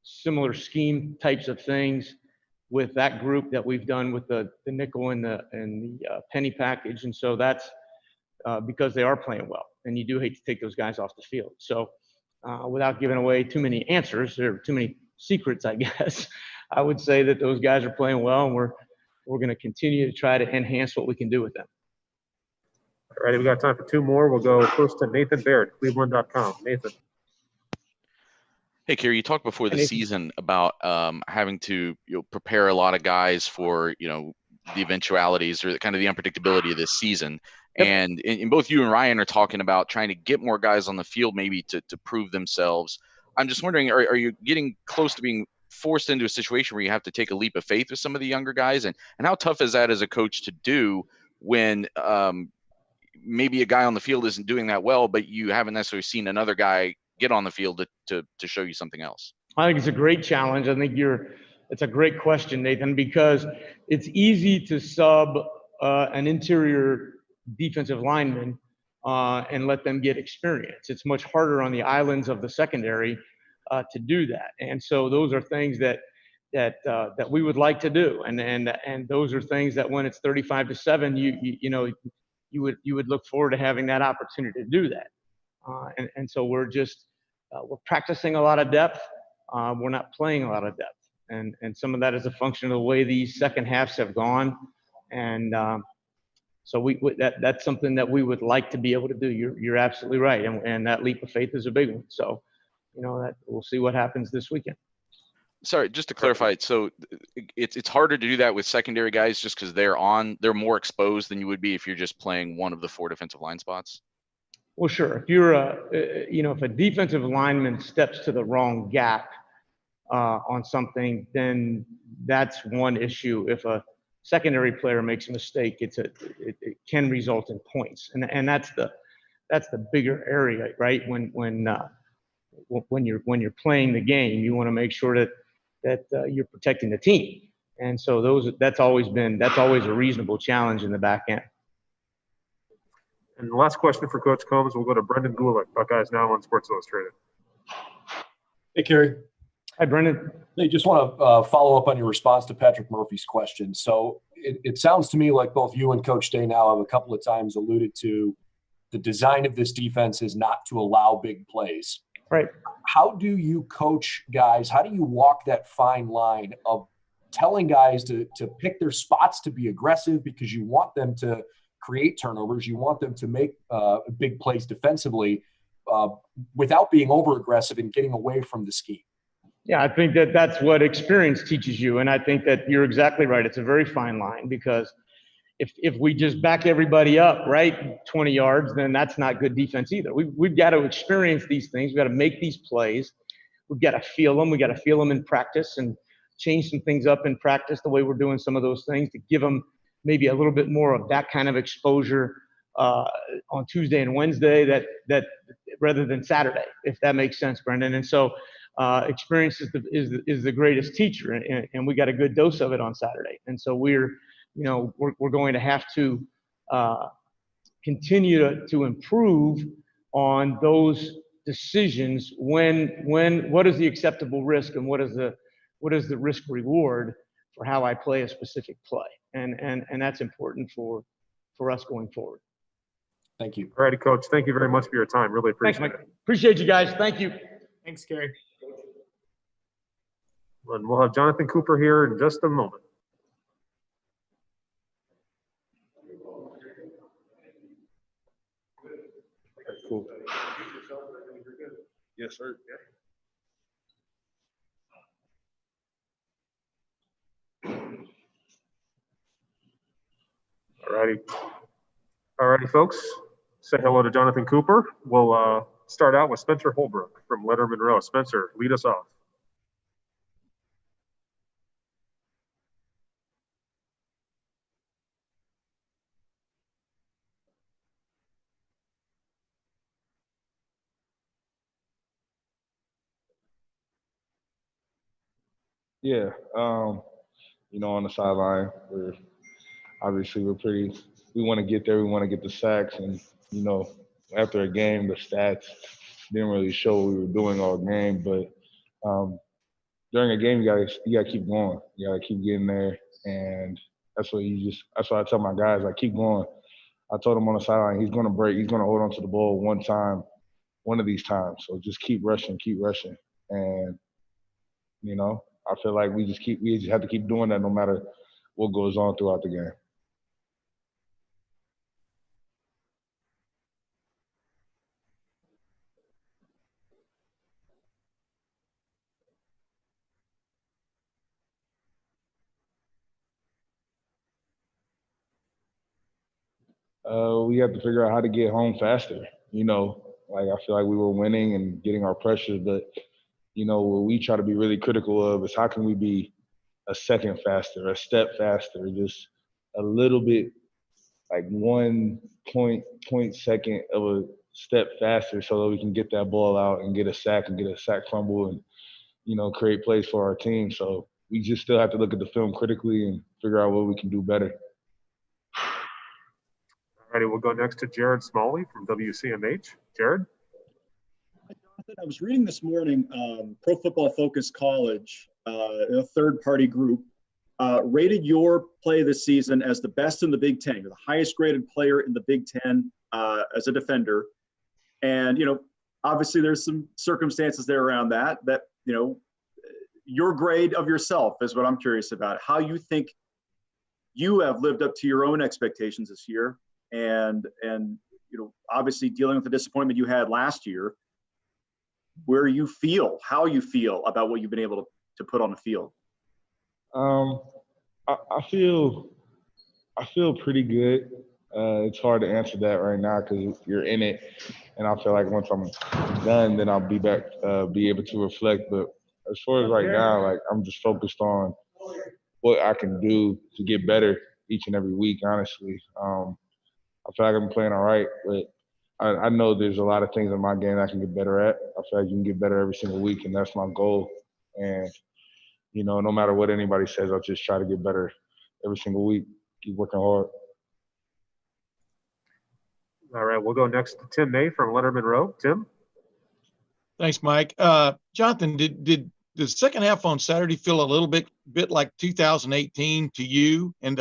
similar scheme types of things with that group that we've done with the nickel and the penny package, and so that's because they are playing well. And you do hate to take those guys off the field. So without giving away too many answers or too many secrets, I guess, I would say that those guys are playing well, and we're going to continue to try to enhance what we can do with them. All righty, we got time for 2 more. We'll go first to Nathan Baird, Cleveland.com. Nathan. Hey, Kerry, you talked before the season about having to prepare a lot of guys for the eventualities or kind of the unpredictability of this season. Yep. And both you and Ryan are talking about trying to get more guys on the field, maybe to prove themselves. I'm just wondering, are you getting close to being forced into a situation where you have to take a leap of faith with some of the younger guys? And how tough is that as a coach to do when maybe a guy on the field isn't doing that well, but you haven't necessarily seen another guy get on the field to show you something else? I think it's a great challenge. I think it's a great question, Nathan, because it's easy to sub an interior defensive lineman and let them get experience. It's much harder on the islands of the secondary to do that. And so those are things that that we would like to do, and those are things that when it's 35-7, you would look forward to having that opportunity to do that, and so we're practicing a lot of depth. We're not playing a lot of depth, and some of that is a function of the way these second halves have gone, and so that's something that we would like to be able to do. You're absolutely right, and that leap of faith is a big one. So, that we'll see what happens this weekend. Sorry, just to clarify, so it's harder to do that with secondary guys just because they're more exposed than you would be if you're just playing one of the 4 defensive line spots? Well, sure. If you're if a defensive lineman steps to the wrong gap on something, then that's one issue. If a secondary player makes a mistake, it can result in points, and that's the bigger area, right? When you're playing the game, you want to make sure that you're protecting the team, and so that's always a reasonable challenge in the back end. And the last question for Coach Coombs, we'll go to Brendan Gulick, Buckeyes Now on Sports Illustrated. Hey, Kerry. Hi, Brendan. Hey, just want to follow up on your response to Patrick Murphy's question. So it sounds to me like both you and Coach Day now have a couple of times alluded to the design of this defense is not to allow big plays. Right. How do you coach guys? How do you walk that fine line of telling guys to pick their spots to be aggressive because you want them to create turnovers, you want them to make big plays defensively without being over aggressive and getting away from the scheme? Yeah, I think that's what experience teaches you, and I think that you're exactly right. It's a very fine line because if we just back everybody up, right, 20 yards, then that's not good defense either. We've got to experience these things. We've got to make these plays. We've got to feel them. We've got to feel them in practice and change some things up in practice the way we're doing some of those things to give them maybe a little bit more of that kind of exposure on Tuesday and Wednesday that rather than Saturday, if that makes sense, Brendan. And so experience is the greatest teacher, and we got a good dose of it on Saturday. And so we're going to have to continue to improve on those decisions when what is the acceptable risk and what is the risk reward for how I play a specific play, and that's important for us going forward. Thank you. All righty, Coach. Thank you very much for your time. Really appreciate it. Appreciate you guys. Thank you. Thanks, Kerry. And we'll have Jonathon Cooper here in just a moment. Cool. Yes, sir. All righty, folks. Say hello to Jonathon Cooper. We'll start out with Spencer Holbrook from Lettermen Row. Spencer, lead us off. Yeah, on the sideline, we want to get there. We want to get the sacks, and after a game, the stats didn't really show what we were doing all game. But during a game, you gotta keep going. You gotta keep getting there, and that's what I tell my guys. Like, keep going. I told him on the sideline, he's gonna break. He's gonna hold on to the ball one of these times. So just keep rushing, and I feel like we just have to keep doing that no matter what goes on throughout the game. We have to figure out how to get home faster. Like, I feel like we were winning and getting our pressure, but what we try to be really critical of is how can we be a second faster, a step faster, just a little bit, like 1 second of a step faster so that we can get that ball out and get a sack fumble and, create plays for our team. So we just still have to look at the film critically and figure out what we can do better. All righty, we'll go next to Jared Smalley from WCMH. Jared? I was reading this morning, Pro Football Focus College a third-party group, rated your play this season as the best in the Big Ten. You're the highest graded player in the Big Ten as a defender. And, obviously there's some circumstances there around that, your grade of yourself is what I'm curious about. How you think you have lived up to your own expectations this year, and obviously dealing with the disappointment you had last year, how you feel about what you've been able to put on the field. I feel pretty good. It's hard to answer that right now because you're in it, and I feel like once I'm done, then I'll be back, be able to reflect. But as far as right now, like I'm just focused on what I can do to get better each and every week. Honestly, I feel like I'm playing all right, but I know there's a lot of things in my game I can get better at. I feel like you can get better every single week, and that's my goal. And no matter what anybody says, I'll just try to get better every single week. Keep working hard. All right, we'll go next to Tim May from Lettermen Row. Tim? Thanks, Mike. Jonathon, did the second half on Saturday feel a little bit like 2018 to you? And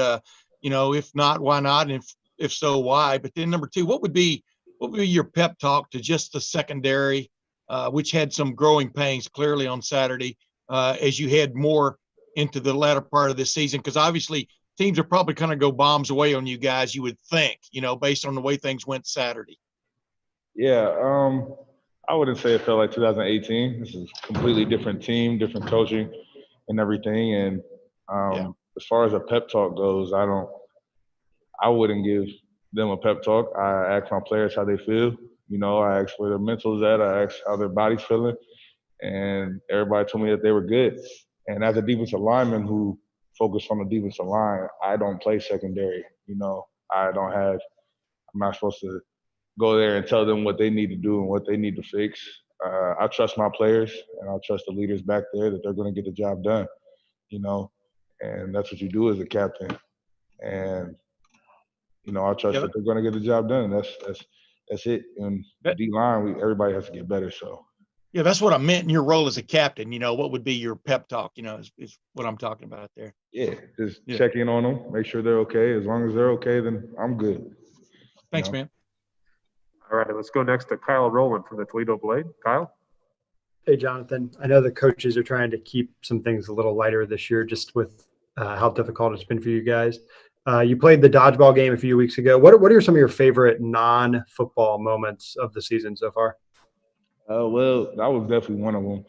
if not, why not? And if so, why? But then number two, what would be your pep talk to just the secondary, which had some growing pains clearly on Saturday, as you head more into the latter part of this season? Because obviously teams are probably going to go bombs away on you guys, you would think, based on the way things went Saturday. Yeah, I wouldn't say it felt like 2018. This is a completely different team, different coaching and everything. And as far as a pep talk goes, I wouldn't give them a pep talk. I ask my players how they feel. I ask where their mental's at. I ask how their body's feeling. And everybody told me that they were good. And as a defensive lineman who focused on the defensive line, I don't play secondary. I'm not supposed to go there and tell them what they need to do and what they need to fix. I trust my players, and I trust the leaders back there that they're going to get the job done, and that's what you do as a captain. And, I trust that they're going to get the job done. That's it. And the D-line, everybody has to get better, so. Yeah, that's what I meant in your role as a captain. What would be your pep talk, is what I'm talking about there. Yeah, just check in on them, make sure they're okay. As long as they're okay, then I'm good. Thanks, man. All right, let's go next to Kyle Rowland from the Toledo Blade. Kyle? Hey, Jonathon. I know the coaches are trying to keep some things a little lighter this year just with how difficult it's been for you guys. You played the dodgeball game a few weeks ago. What are some of your favorite non-football moments of the season so far? Well, that was definitely one of them.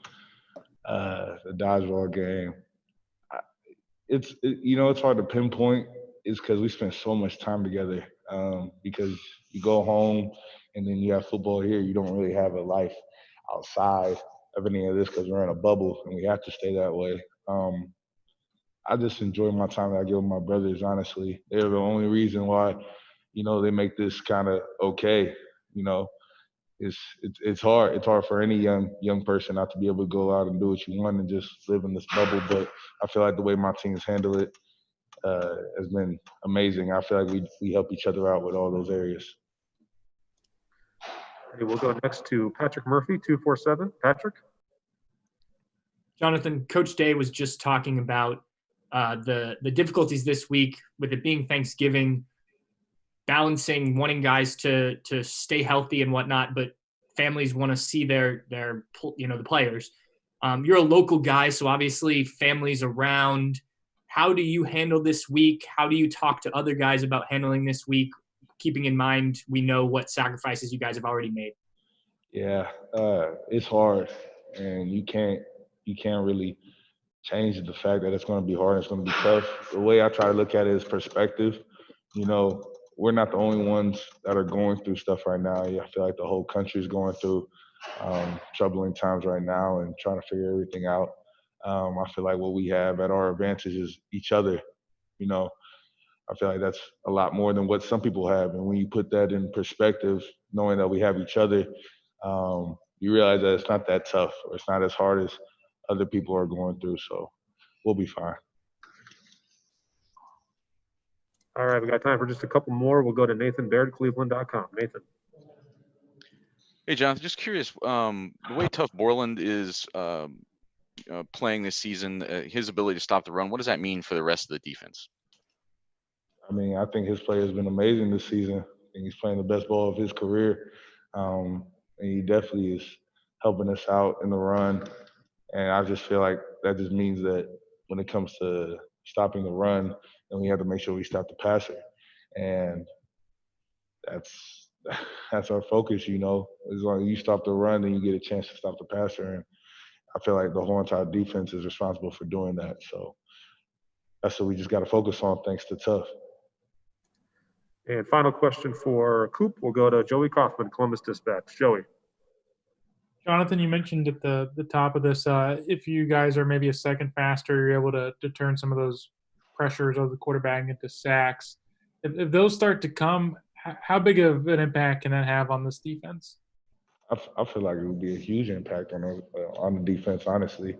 The dodgeball game. It's hard to pinpoint. It's because we spent so much time together. Because you go home and then you have football here. You don't really have a life outside of any of this because we're in a bubble and we have to stay that way. I just enjoy my time that I get with my brothers. Honestly, they're the only reason why, they make this kind of okay. It's hard. It's hard for any young person not to be able to go out and do what you want and just live in this bubble. But I feel like the way my teams handle it has been amazing. I feel like we help each other out with all those areas. Okay, we'll go next to Patrick Murphy, 247. Patrick? Jonathon, Coach Day was just talking about the difficulties this week with it being Thanksgiving, balancing wanting guys to stay healthy and whatnot, but families want to see their the players. You're a local guy, so obviously families around. How do you handle this week? How do you talk to other guys about handling this week, keeping in mind we know what sacrifices you guys have already made? Yeah, it's hard, and you can't really change the fact that it's going to be hard. It's going to be tough. The way I try to look at it is perspective. We're not the only ones that are going through stuff right now. I feel like the whole country is going through troubling times right now and trying to figure everything out. I feel like what we have at our advantage is each other. I feel like that's a lot more than what some people have. And when you put that in perspective, knowing that we have each other, you realize that it's not that tough or it's not as hard as other people are going through. So we'll be fine. All right, we got time for just a couple more. We'll go to Nathan Baird, Cleveland.com. Nathan. Hey, Jonathan, just curious, the way Tuf Borland is playing this season, his ability to stop the run, what does that mean for the rest of the defense? I mean, I think his play has been amazing this season. I think he's playing the best ball of his career. And he definitely is helping us out in the run. And I just feel like that just means that when it comes to stopping the run, then we have to make sure we stop the passer. And that's our focus, you know. As long as you stop the run, then you get a chance to stop the passer. And I feel like the whole entire defense is responsible for doing that. So that's what we just got to focus on, thanks to Tuf. And final question for Coop. We'll go to Joey Kaufman, Columbus Dispatch. Joey. Jonathon, you mentioned at the top of this, if you guys are maybe a second faster, you're able to turn some of those pressures of the quarterback into sacks. If those start to come, how big of an impact can that have on this defense? I feel like it would be a huge impact on the defense, honestly.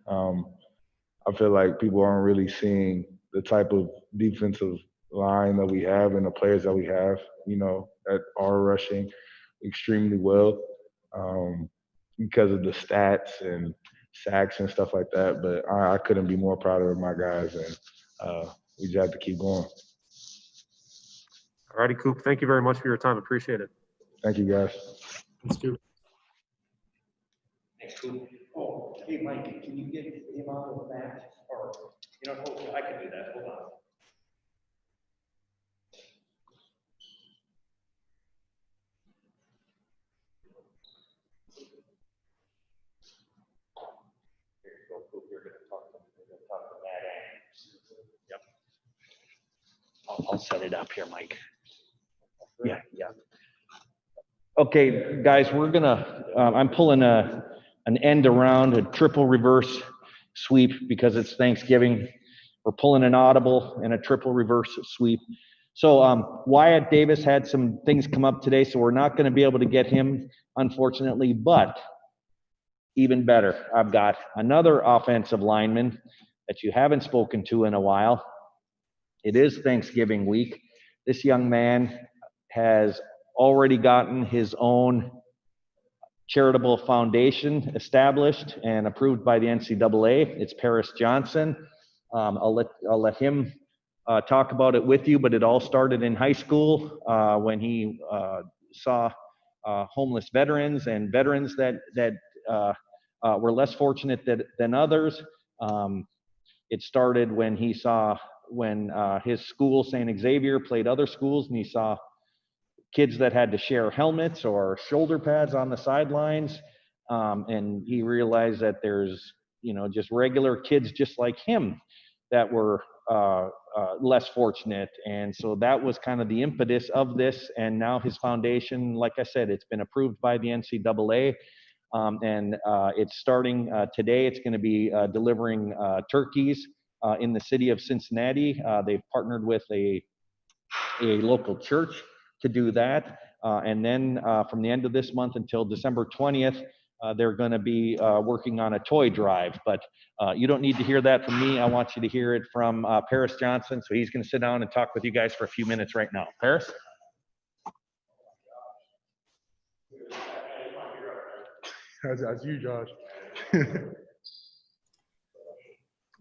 I feel like people aren't really seeing the type of defensive line that we have and the players that we have, you know, that are rushing extremely well because of the stats and sacks and stuff like that. But I couldn't be more proud of my guys, and we just have to keep going. All righty, Coop. Thank you very much for your time. Appreciate it. Thank you, guys. Thanks, Coop. Thanks, Coop. Oh, hey, Mike, can you get him out of the back? Or, you know, I can do that. Hold on. Yep. I'll set it up here, Mike. Yeah. Okay, guys, we're gonna. I'm pulling an end around, a triple reverse sweep because it's Thanksgiving. We're pulling an audible and a triple reverse sweep. So Wyatt Davis had some things come up today, so we're not going to be able to get him, unfortunately. But even better, I've got another offensive lineman that you haven't spoken to in a while. It is Thanksgiving week. This young man has already gotten his own charitable foundation established and approved by the NCAA. It's Paris Johnson. I'll let him talk about it with you, but it all started in high school when he saw homeless veterans and veterans that were less fortunate than others. It started when he saw his school, St. Xavier, played other schools, and he saw kids that had to share helmets or shoulder pads on the sidelines. And he realized that there's, just regular kids just like him that were less fortunate. And so that was kind of the impetus of this. And now his foundation, like I said, it's been approved by the NCAA. And it's starting today. It's going to be delivering turkeys in the city of Cincinnati. They've partnered with a local church to do that. And then from the end of this month until December 20th, they're going to be working on a toy drive. But you don't need to hear that from me. I want you to hear it from Paris Johnson. So he's going to sit down and talk with you guys for a few minutes right now. Paris? That's you, Josh.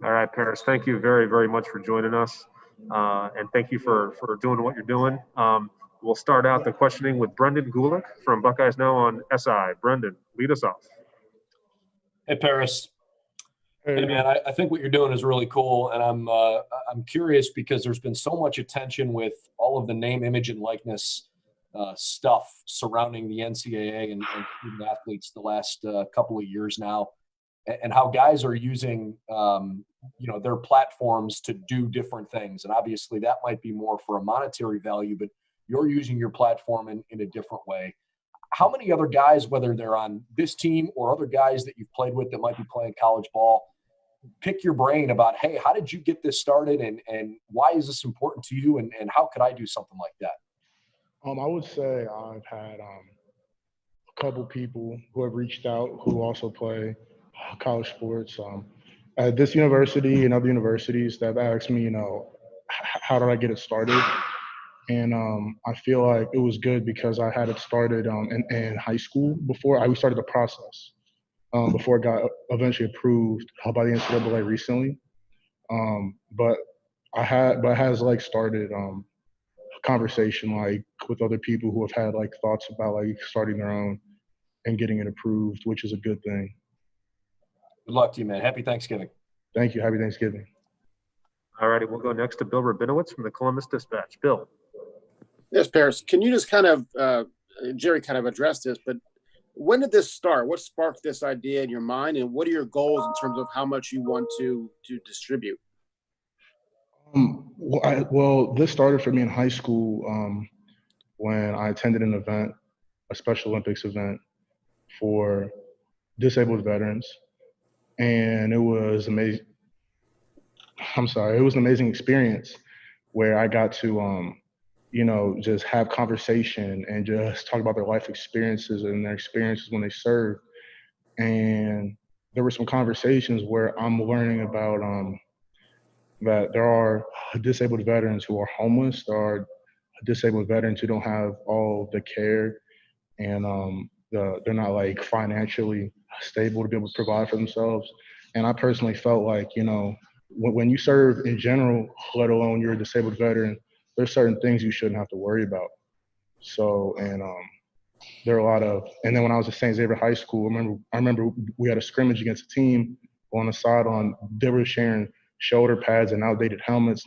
All right, Paris, thank you very, very much for joining us. And thank you for doing what you're doing. We'll start out the questioning with Brendan Gulick from Buckeyes Now on SI. Brendan, lead us off. Hey, Paris. Hey, man, I think what you're doing is really cool. And I'm curious because there's been so much attention with all of the name, image, and likeness stuff surrounding the NCAA and student athletes the last couple of years now, and how guys are using their platforms to do different things. And obviously that might be more for a monetary value, but you're using your platform in a different way. How many other guys, whether they're on this team or other guys that you've played with that might be playing college ball, pick your brain about, hey, how did you get this started, and why is this important to you, and how could I do something like that? I would say I've had a couple people who have reached out who also play college sports at this university and other universities that have asked me, how did I get it started? And I feel like it was good because I had it started in high school before we started the process. before it got eventually approved by the NCAA recently. But it has like started a conversation like with other people who have had like thoughts about like starting their own and getting it approved, which is a good thing. Good luck to you, man. Happy Thanksgiving. Thank you. Happy Thanksgiving. All righty, we'll go next to Bill Rabinowitz from the Columbus Dispatch. Bill. Yes, Paris. Can you just kind of, Jerry kind of addressed this, but when did this start? What sparked this idea in your mind, and what are your goals in terms of how much you want to distribute? Well, this started for me in high school when I attended an event, a Special Olympics event for disabled veterans, and it was amazing. It was an amazing experience where I got to, just have conversation and just talk about their life experiences and their experiences when they served. And there were some conversations where I'm learning about that there are disabled veterans who are homeless. There are disabled veterans who don't have all the care, and they're not like financially stable to be able to provide for themselves. And I personally felt like, when you serve in general, let alone you're a disabled veteran, there's certain things you shouldn't have to worry about. So, and there are a lot of, and then when I was at St. Xavier High School, I remember we had a scrimmage against a team on the sideline. They were sharing shoulder pads and outdated helmets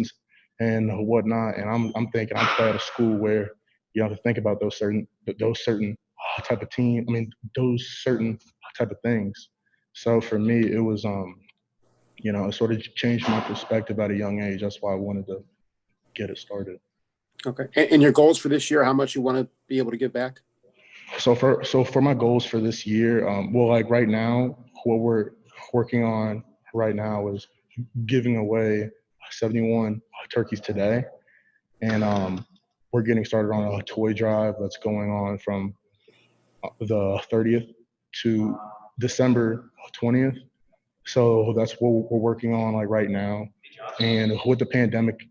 and whatnot. And I'm thinking I'm playing at a school where you have to think about those certain type of team. Those certain type of things. So for me, it was, it sort of changed my perspective at a young age. That's why I wanted to get it started. Okay. And your goals for this year, how much you want to be able to give back? So for my goals for this year, like right now, what we're working on right now is giving away 71 turkeys today. And we're getting started on a toy drive that's going on from the 30th to December 20th. So that's what we're working on like right now. And with the pandemic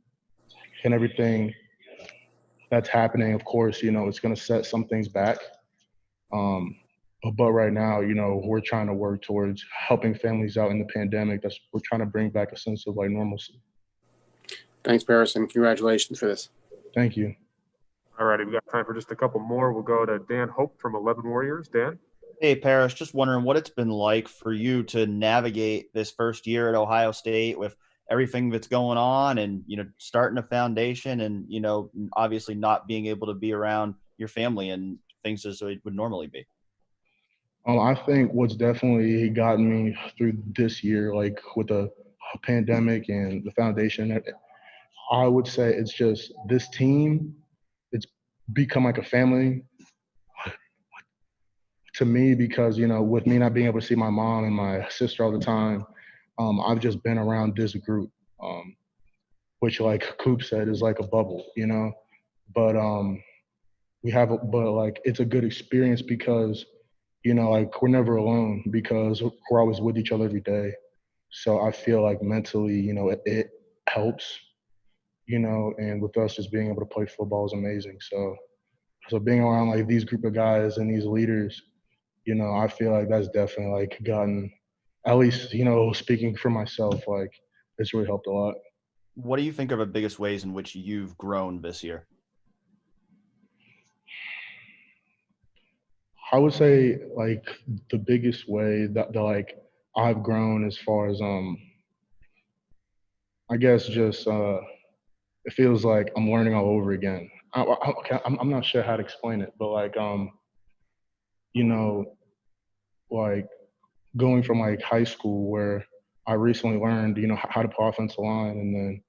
and everything that's happening, of course, it's going to set some things back. But right now, we're trying to work towards helping families out in the pandemic. We're trying to bring back a sense of like normalcy. Thanks, Paris, and congratulations for this. Thank you. All righty, we got time for just a couple more. We'll go to Dan Hope from 11 Warriors. Dan? Hey, Paris, just wondering what it's been like for you to navigate this first year at Ohio State with everything that's going on and, starting a foundation and, obviously not being able to be around your family and things as it would normally be. I think what's definitely gotten me through this year, like with the pandemic and the foundation, I would say it's just this team, it's become like a family to me because, with me not being able to see my mom and my sister all the time, I've just been around this group, which like Coop said is like a bubble, but it's a good experience because, we're never alone because we're always with each other every day. So I feel like mentally, it helps, and with us just being able to play football is amazing. So being around like these group of guys and these leaders, I feel like that's definitely like gotten, at least, speaking for myself, like it's really helped a lot. What do you think are the biggest ways in which you've grown this year? I would say like the biggest way that like I've grown as far as I guess just it feels like I'm learning all over again. I'm not sure how to explain it, but like like going from like high school where I recently learned how to play offensive line, and then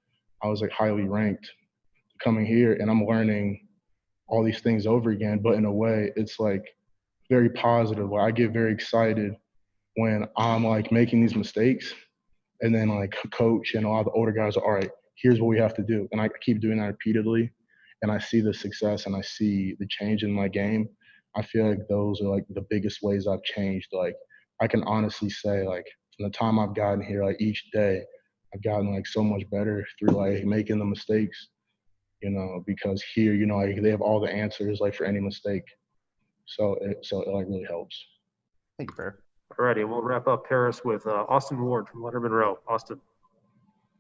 I was like highly ranked coming here, and I'm learning all these things over again. But in a way, it's like very positive. Like I get very excited when I'm like making these mistakes, and then like coach and a lot of the older guys are, all right, here's what we have to do. And I keep doing that repeatedly, and I see the success and I see the change in my game. I feel like those are like the biggest ways I've changed. Like I can honestly say like from the time I've gotten here, like each day I've gotten like so much better through like making the mistakes, because here, like they have all the answers like for any mistake. So it like really helps. Thank you, Bear. All righty, and we'll wrap up Paris with Austin Ward from Lettermen Row. Austin.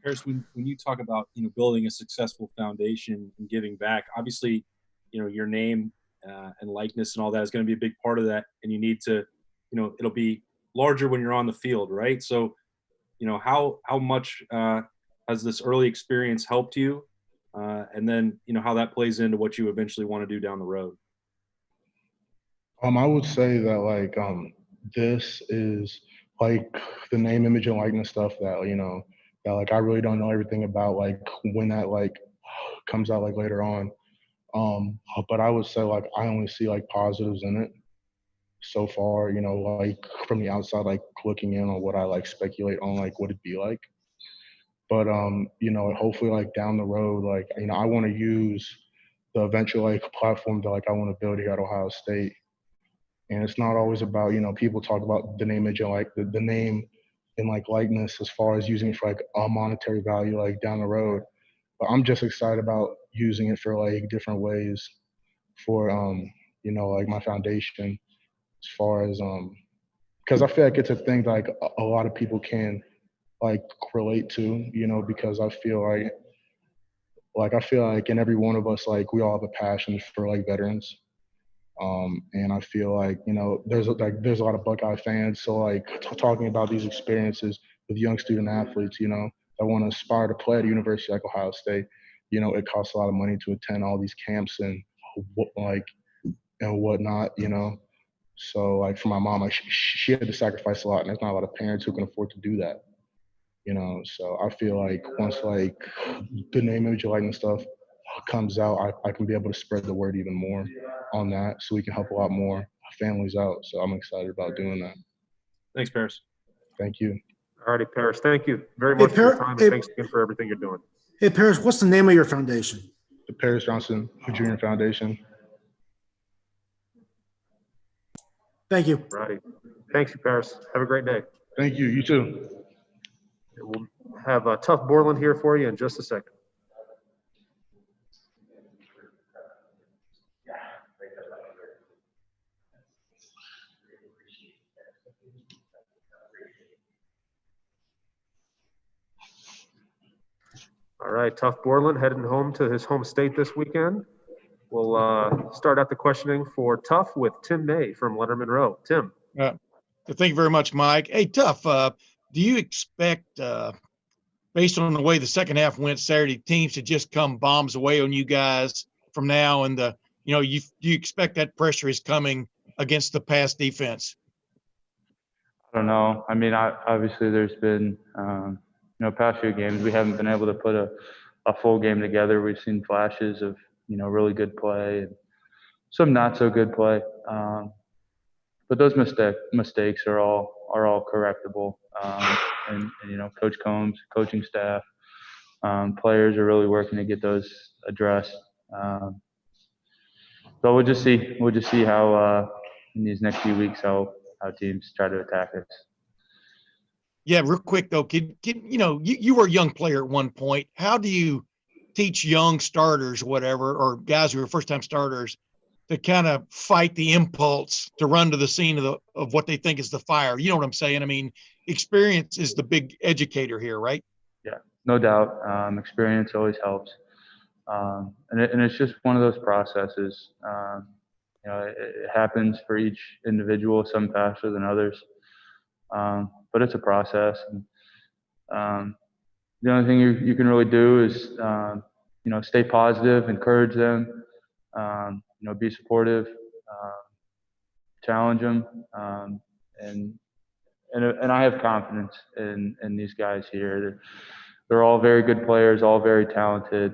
Paris, when you talk about building a successful foundation and giving back, obviously your name and likeness and all that is going to be a big part of that, and you need to it'll be larger when you're on the field, right? So how much has this early experience helped you, and then how that plays into what you eventually want to do down the road? I would say that this is like the name, image, and likeness stuff that that I really don't know everything about when that comes out later on. But I would say I only see positives in it so far. From the outside, looking in on what I speculate on what it'd be like. But hopefully down the road, I want to use the eventual platform that I want to build here at Ohio State. And it's not always about people talk about the name, image, and the name and likeness as far as using it for a monetary value down the road. But I'm just excited about using it for different ways for my foundation, as far as because I feel it's a thing that a lot of people can relate to, because I feel in every one of us we all have a passion for veterans. And I feel there's a lot of Buckeye fans. So talking about these experiences with young student athletes, that want to aspire to play at a university like Ohio State, it costs a lot of money to attend all these camps and whatnot, So for my mom, she had to sacrifice a lot, and there's not a lot of parents who can afford to do that, So I feel once the name, image, and likeness stuff comes out, I can be able to spread the word even more on that, so we can help a lot more families out. So I'm excited about doing that. Thanks, Paris. Thank you. All righty, Paris. Thank you very much for your time, and thanks again for everything you're doing. Hey, Paris, what's the name of your foundation? The Paris Johnson Junior Foundation. Thank you. All righty. Thanks you, Paris. Have a great day. Thank you. You too. And we'll have Tuf Borland here for you in just a second. All right, Tuf Borland heading home to his home state this weekend. We'll start out the questioning for Tuf with Tim May from Lettermen Row. Tim. Thank you very much, Mike. Hey, Tuf, do you expect, based on the way the second half went Saturday, teams to just come bombs away on you guys from now? And do you expect that pressure is coming against the pass defense? I don't know. I mean, obviously there's been, past few games we haven't been able to put a full game together. We've seen flashes of, really good play and some not so good play. But those mistakes are all correctable. And Coach Coombs, coaching staff, players are really working to get those addressed. So we'll just see how in these next few weeks how teams try to attack us. Yeah, real quick though, you were a young player at one point. How do you teach young starters, whatever, or guys who are first-time starters, to kind of fight the impulse to run to the scene of what they think is the fire? You know what I'm saying? I mean, experience is the big educator here, right? Yeah, no doubt. Experience always helps. And it's just one of those processes. It happens for each individual, some faster than others. But it's a process. And, the only thing you can really do is, stay positive, encourage them, be supportive, challenge them. And I have confidence in these guys here. They're all very good players, all very talented.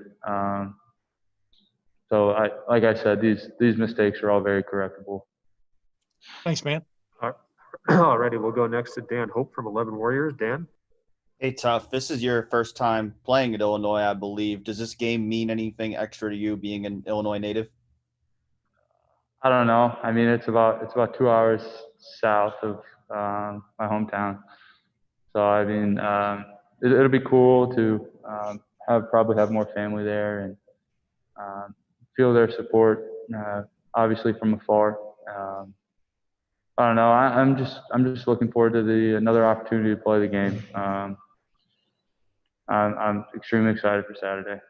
So like I said, these mistakes are all very correctable. Thanks, man. All righty, we'll go next to Dan Hope from 11 Warriors. Dan? Hey, Tuf, this is your first time playing at Illinois, I believe. Does this game mean anything extra to you, being an Illinois native? I don't know. I mean, it's about 2 hours south of my hometown. So I mean, it'll be cool to probably have more family there and feel their support, obviously from afar. I don't know. I'm just looking forward to another opportunity to play the game. I'm extremely excited for Saturday.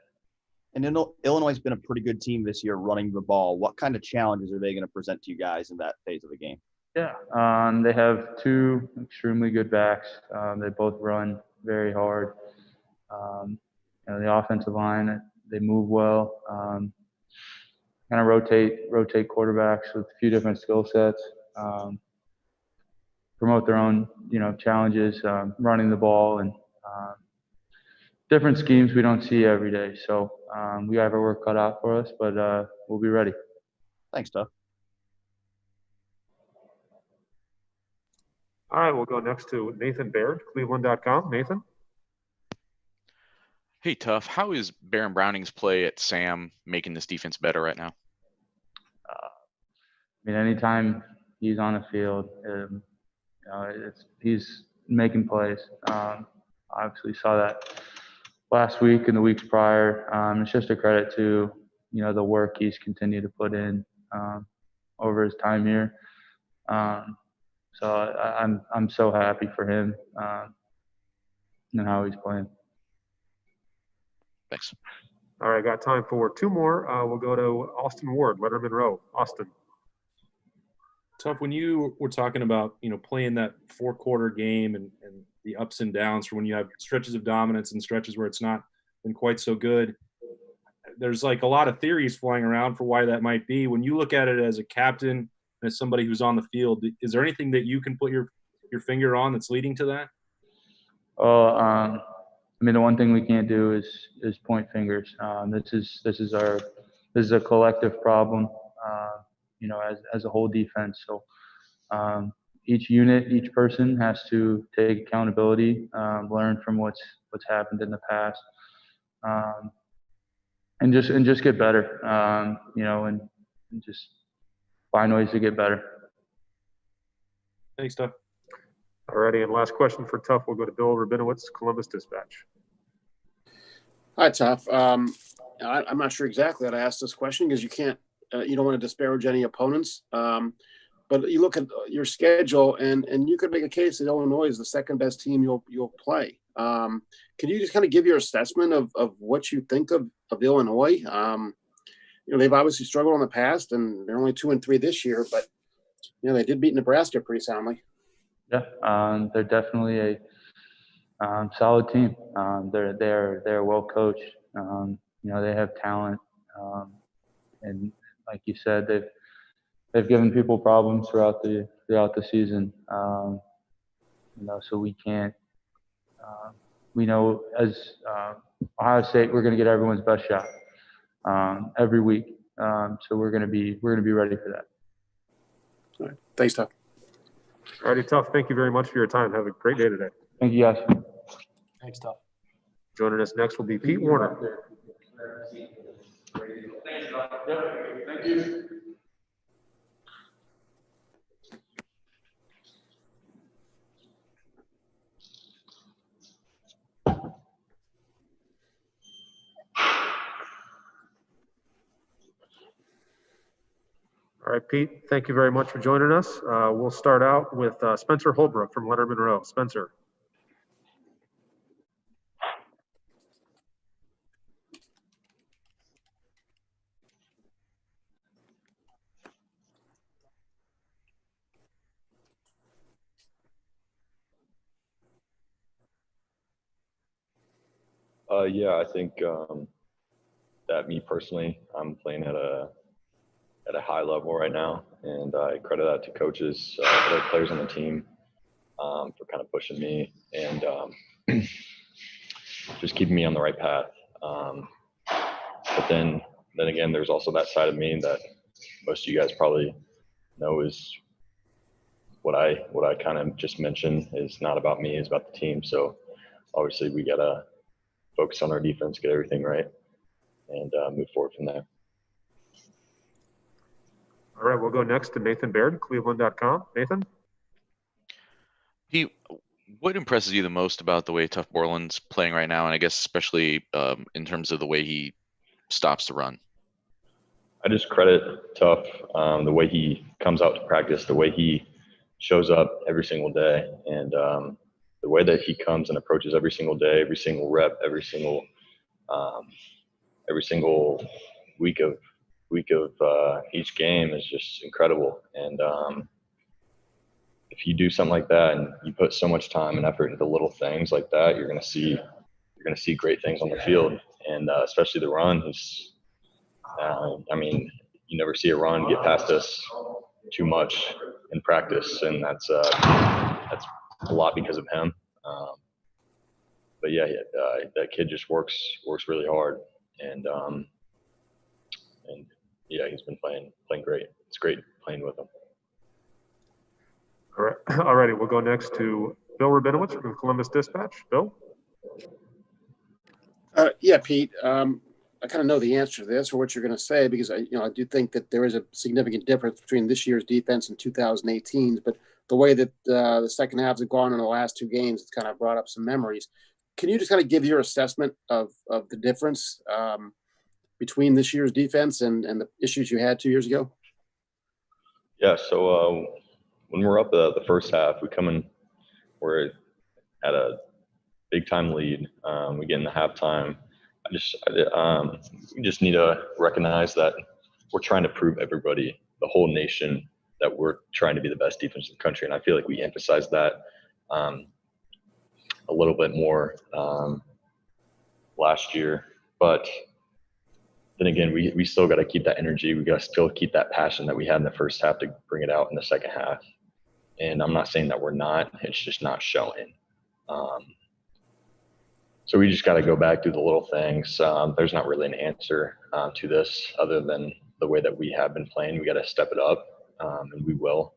And Illinois has been a pretty good team this year running the ball. What kind of challenges are they going to present to you guys in that phase of the game? Yeah, they have two extremely good backs. They both run very hard. The offensive line, they move well. Kind of rotate quarterbacks with a few different skill sets. Promote their own, challenges, running the ball and different schemes we don't see every day. So we have our work cut out for us, but we'll be ready. Thanks, Tuf. All right, we'll go next to Nathan Baird, Cleveland.com. Nathan? Hey, Tuf, how is Baron Browning's play at Sam making this defense better right now? Anytime he's on the field, he's making plays. Obviously saw that last week and the weeks prior. It's just a credit to, the work he's continued to put in over his time here. So I'm so happy for him and how he's playing. Thanks. All right, got time for two more. We'll go to Austin Ward, Lettermen Row. Austin. Tuf, when you were talking about, playing that 4-quarter game and the ups and downs from when you have stretches of dominance and stretches where it's not been quite so good, there's like a lot of theories flying around for why that might be. When you look at it as a captain and as somebody who's on the field, is there anything that you can put your finger on that's leading to that? Well, the one thing we can't do is point fingers. This is a collective problem. As a whole defense. So each unit, each person has to take accountability, learn from what's happened in the past, and just get better. And just find ways to get better. Thanks, Tuf. All righty, and last question for Tuf. We'll go to Bill Rabinowitz, Columbus Dispatch. Hi, Tuf. I'm not sure exactly how to ask this question because you can't. You don't want to disparage any opponents, but you look at your schedule, and you could make a case that Illinois is the second best team you'll play. Can you just kind of give your assessment of what you think of Illinois? They've obviously struggled in the past, and they're only 2-3 this year, but they did beat Nebraska pretty soundly. Yeah, they're definitely a solid team. They're well coached. They have talent, and like you said, they've given people problems throughout the season. So we can't. We know as Ohio State, we're going to get everyone's best shot every week. So we're going to be ready for that. All right. Thanks, Tuf. All righty, Tuf. Thank you very much for your time. Have a great day today. Thank you, guys. Thanks, Tuf. Joining us next will be Pete Werner. Thank you. All right, Pete, thank you very much for joining us. We'll start out with Spencer Holbrook from Lettermen Row. Spencer. Yeah, I think that me personally, I'm playing at a high level right now, and I credit that to coaches, other players on the team, for kind of pushing me and just keeping me on the right path. But then again, there's also that side of me that most of you guys probably know is what I kind of just mentioned is not about me, it's about the team. So obviously we gotta focus on our defense, get everything right, and move forward from there. All right, we'll go next to Nathan Baird, Cleveland.com. Nathan? What impresses you the most about the way Tuf Borland's playing right now, and I guess especially in terms of the way he stops the run? I just credit Tuf, the way he comes out to practice, the way he shows up every single day. And the way that he comes and approaches every single day, every single rep, every single week of each game is just incredible. And if you do something like that and you put so much time and effort into little things like that, you're going to see great things on the field. And especially the run. I mean, you never see a run get past us too much in practice, and that's a lot because of him. But yeah, that kid just works really hard, and yeah, he's been playing great. It's great playing with him. All right, all righty. We'll go next to Bill Rabinowitz from Columbus Dispatch. Bill. Yeah, Pete. I kind of know the answer to this or what you're going to say, because I do think that there is a significant difference between this year's defense and 2018's. But the way that the second halves have gone in the last two games, it's kind of brought up some memories. Can you just kind of give your assessment of the difference between this year's defense and the issues you had 2 years ago? Yeah. So when we're up the first half, we're at a big time lead. We get in the halftime. We just need to recognize that we're trying to prove everybody, the whole nation, that we're trying to be the best defense in the country. And I feel like we emphasized that a little bit more last year. But then again, we still got to keep that energy. We got to still keep that passion that we had in the first half to bring it out in the second half. And I'm not saying that we're not. It's just not showing. So we just got to go back through the little things. There's not really an answer to this other than the way that we have been playing. We got to step it up, and we will.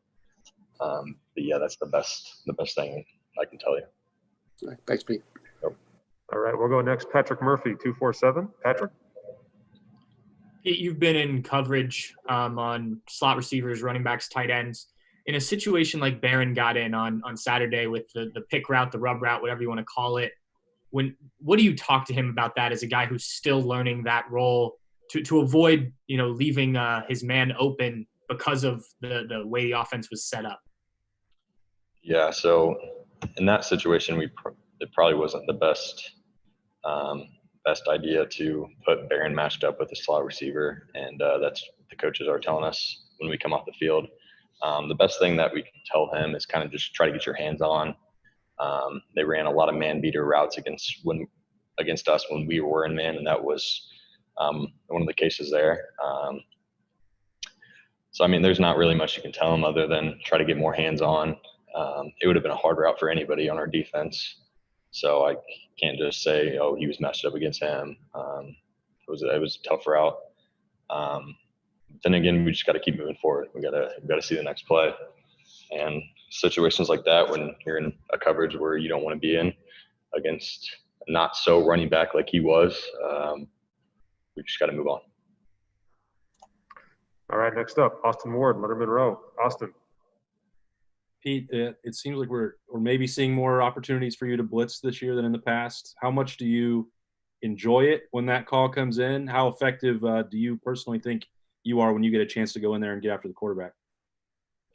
But yeah, that's the best thing I can tell you. All right. Thanks, Pete. Yep. All right, we'll go next. Patrick Murphy, 247. Patrick. Pete, you've been in coverage on slot receivers, running backs, tight ends. In a situation like Barron got in on Saturday with the pick route, the rub route, whatever you want to call it, what do you talk to him about that as a guy who's still learning that role to avoid, leaving his man open because of the way the offense was set up? Yeah. So in that situation, it probably wasn't the best idea to put Barron matched up with a slot receiver. And that's what the coaches are telling us when we come off the field. The best thing that we can tell him is kind of just try to get your hands on. They ran a lot of man beater routes against us when we were in man, and that was one of the cases there. So I mean, there's not really much you can tell him other than try to get more hands on. It would have been a hard route for anybody on our defense, so I can't just say, oh, he was matched up against him. It was a tough route. Then again, we just got to keep moving forward. We got to see the next play. And situations like that, when you're in a coverage where you don't want to be in against not so running back like he was, we just got to move on. All right, next up, Austin Ward, Lettermen Row. Austin. Pete, it seems like we're maybe seeing more opportunities for you to blitz this year than in the past. How much do you enjoy it when that call comes in? How effective do you personally think you are when you get a chance to go in there and get after the quarterback?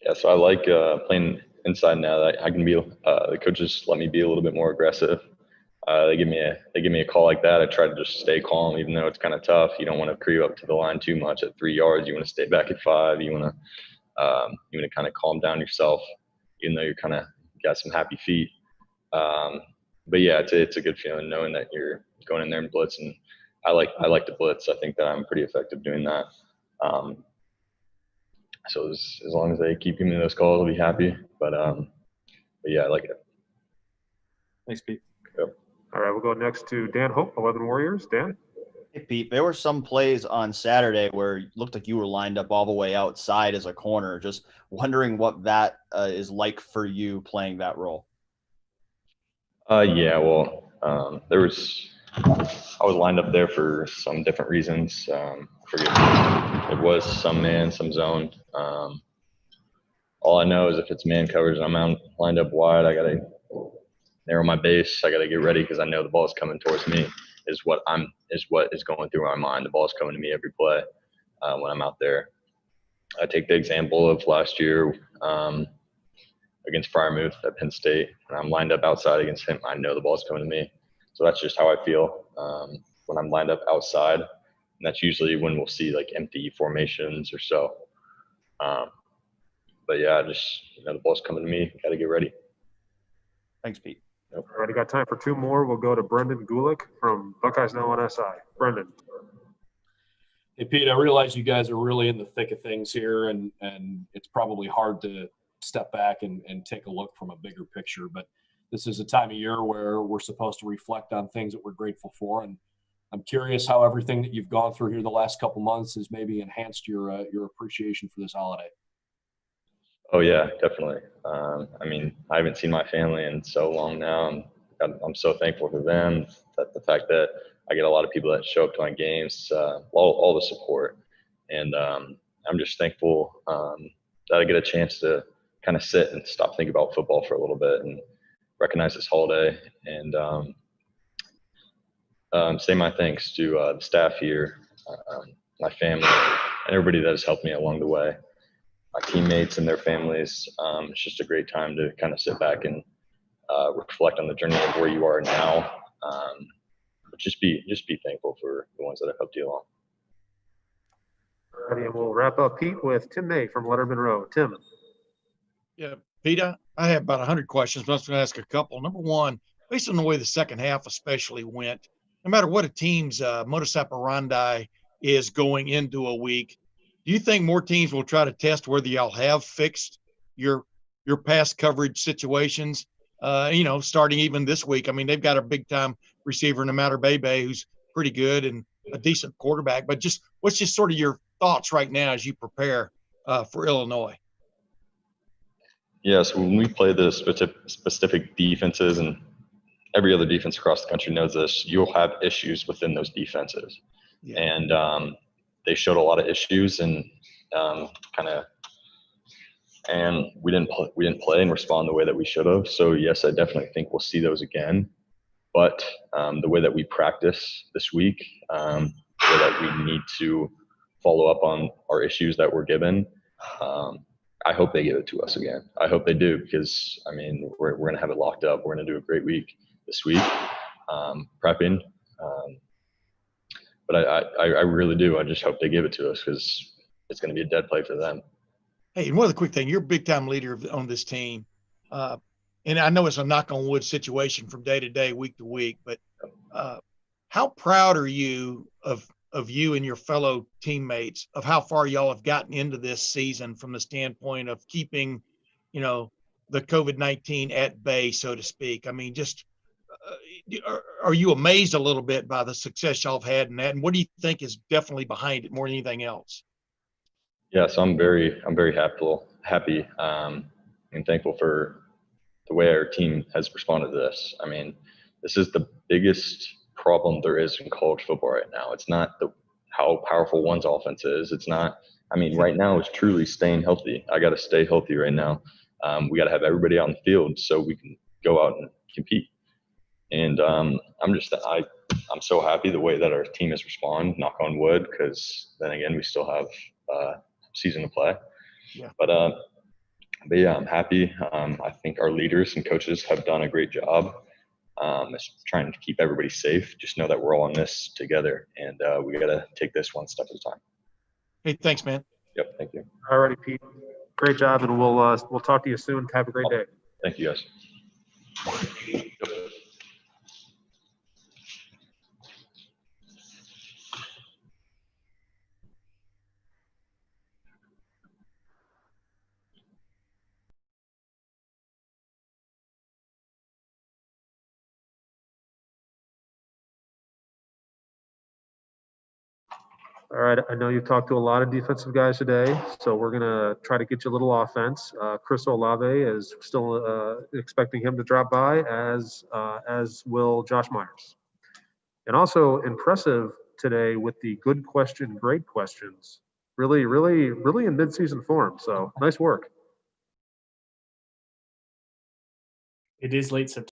Yeah, so I like playing inside now. That I can be. The coaches let me be a little bit more aggressive. They give me a call like that. I try to just stay calm, even though it's kind of tough. You don't want to creep up to the line too much at 3 yards. You want to stay back at 5. You want to kind of calm down yourself, even though you're kind of got some happy feet. But yeah, it's a good feeling knowing that you're going in there and blitz. And I like to blitz. I think that I'm pretty effective doing that. So as long as they keep giving me those calls, I'll be happy. But yeah, I like it. Thanks, Pete. Yep. All right, we'll go next to Dan Hope, 11 Warriors. Dan. Hey, Pete, there were some plays on Saturday where it looked like you were lined up all the way outside as a corner. Just wondering what that is like for you playing that role. Yeah, well, I was lined up there for some different reasons. I forget. It was some man, some zone. All I know is if it's man coverage and I'm lined up wide, I got to narrow my base. I got to get ready because I know the ball is coming towards me. Is what is going through my mind. The ball is coming to me every play when I'm out there. I take the example of last year. against Frymouth at Penn State, and I'm lined up outside against him, I know the ball's coming to me. So that's just how I feel when I'm lined up outside. And that's usually when we'll see like empty formations or so. But yeah, just, the ball's coming to me. Got to get ready. Thanks, Pete. All right, I got time for two more. We'll go to Brendan Gulick from Buckeyes Now on SI. Brendan. Hey, Pete, I realize you guys are really in the thick of things here, and it's probably hard to step back and take a look from a bigger picture. But this is a time of year where we're supposed to reflect on things that we're grateful for. And I'm curious how everything that you've gone through here the last couple months has maybe enhanced your appreciation for this holiday. Oh yeah, definitely. I mean, I haven't seen my family in so long now. I'm so thankful for them, that the fact that I get a lot of people that show up to my games, all the support. And I'm just thankful that I get a chance to kind of sit and stop thinking about football for a little bit and recognize this holiday and say my thanks to the staff here, my family, and everybody that has helped me along the way. My teammates and their families. It's just a great time to kind of sit back and reflect on the journey of where you are now. But just be thankful for the ones that have helped you along. All right, and we'll wrap up, Pete, with Tim May from Lettermen Row. Tim. Yeah, Peter, I have about 100 questions, but I was going to ask a couple. Number one, based on the way the second half especially went, no matter what a team's modus operandi is going into a week, do you think more teams will try to test whether y'all have fixed your pass coverage situations? Starting even this week. I mean, they've got a big-time receiver in Amater Bebe who's pretty good and a decent quarterback. But what's just sort of your thoughts right now as you prepare for Illinois? Yeah, so when we play the specific defenses, and every other defense across the country knows this, you'll have issues within those defenses. Yeah. And they showed a lot of issues and and we didn't play and respond the way that we should have. So yes, I definitely think we'll see those again. But the way that we practice this week, the way that we need to follow up on our issues that we're given, I hope they give it to us again. I hope they do, because I mean we're going to have it locked up. We're going to do a great week this week, prepping. But I really do. I just hope they give it to us, because it's going to be a dead play for them. Hey, and one other quick thing. You're a big-time leader on this team. And I know it's a knock-on-wood situation from day to day, week to week, but how proud are you of you and your fellow teammates of how far y'all have gotten into this season from the standpoint of keeping, the COVID-19 at bay, so to speak? I mean, just are you amazed a little bit by the success y'all have had in that? And what do you think is definitely behind it more than anything else? Yeah, so I'm very happy and thankful for the way our team has responded to this. I mean, this is the biggest problem there is in college football right now. It's not how powerful one's offense is. It's not. I mean, right now it's truly staying healthy. I got to stay healthy right now. We got to have everybody out in the field so we can go out and compete. And I'm so happy the way that our team has responded. Knock on wood, because then again we still have season to play. Yeah. But yeah, I'm happy. I think our leaders and coaches have done a great job trying to keep everybody safe. Just know that we're all in this together, and we got to take this one step at a time. Hey, thanks, man. Yep, thank you. All righty, Pete. Great job, and we'll talk to you soon. Have a great day. Thank you, guys. All right, I know you talked to a lot of defensive guys today, so we're going to try to get you a little offense. Chris Olave is still expecting him to drop by, as will Josh Myers. And also impressive today with the good question, great questions. Really in mid-season form, so nice work. It is late September.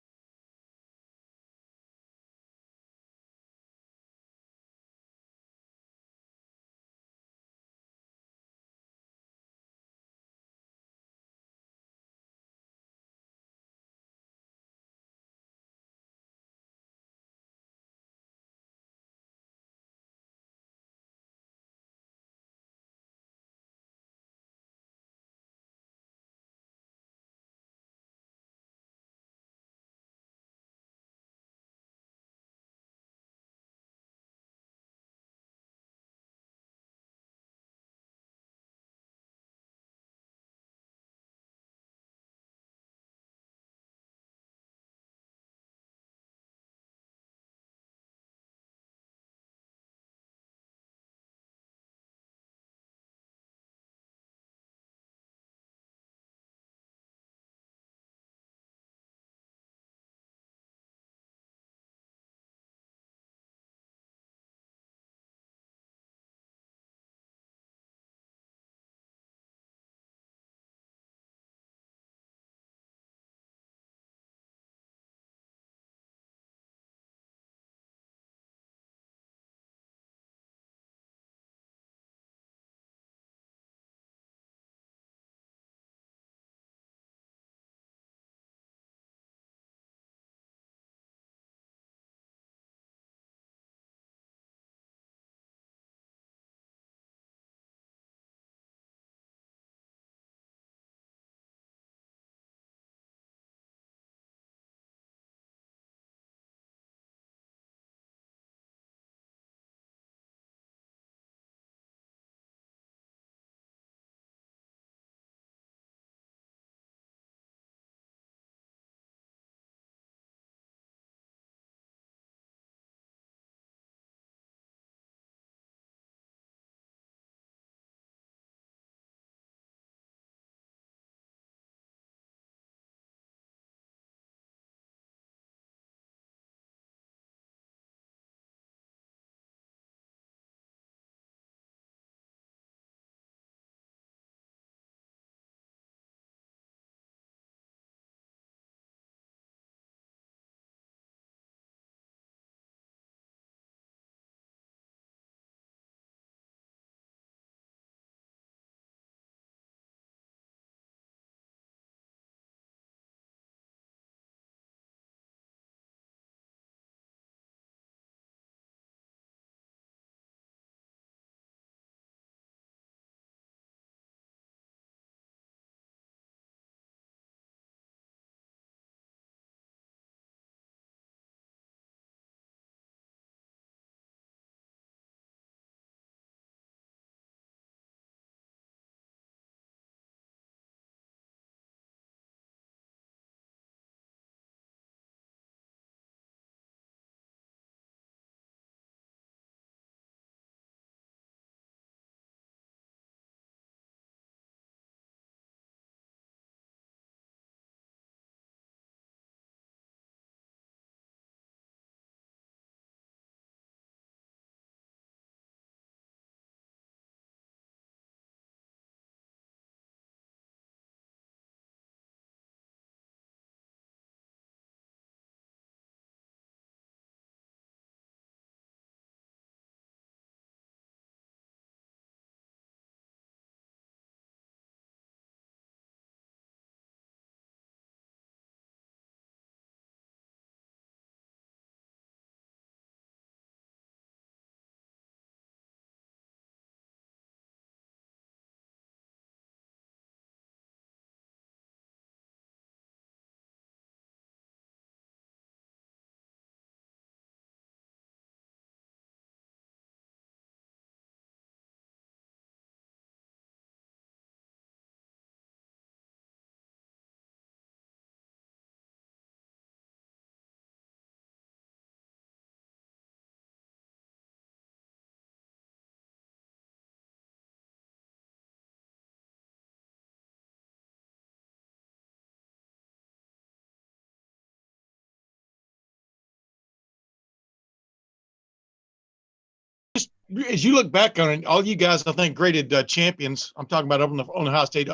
as you look back on it, all you guys, I think, graded champions. I'm talking about on the Ohio State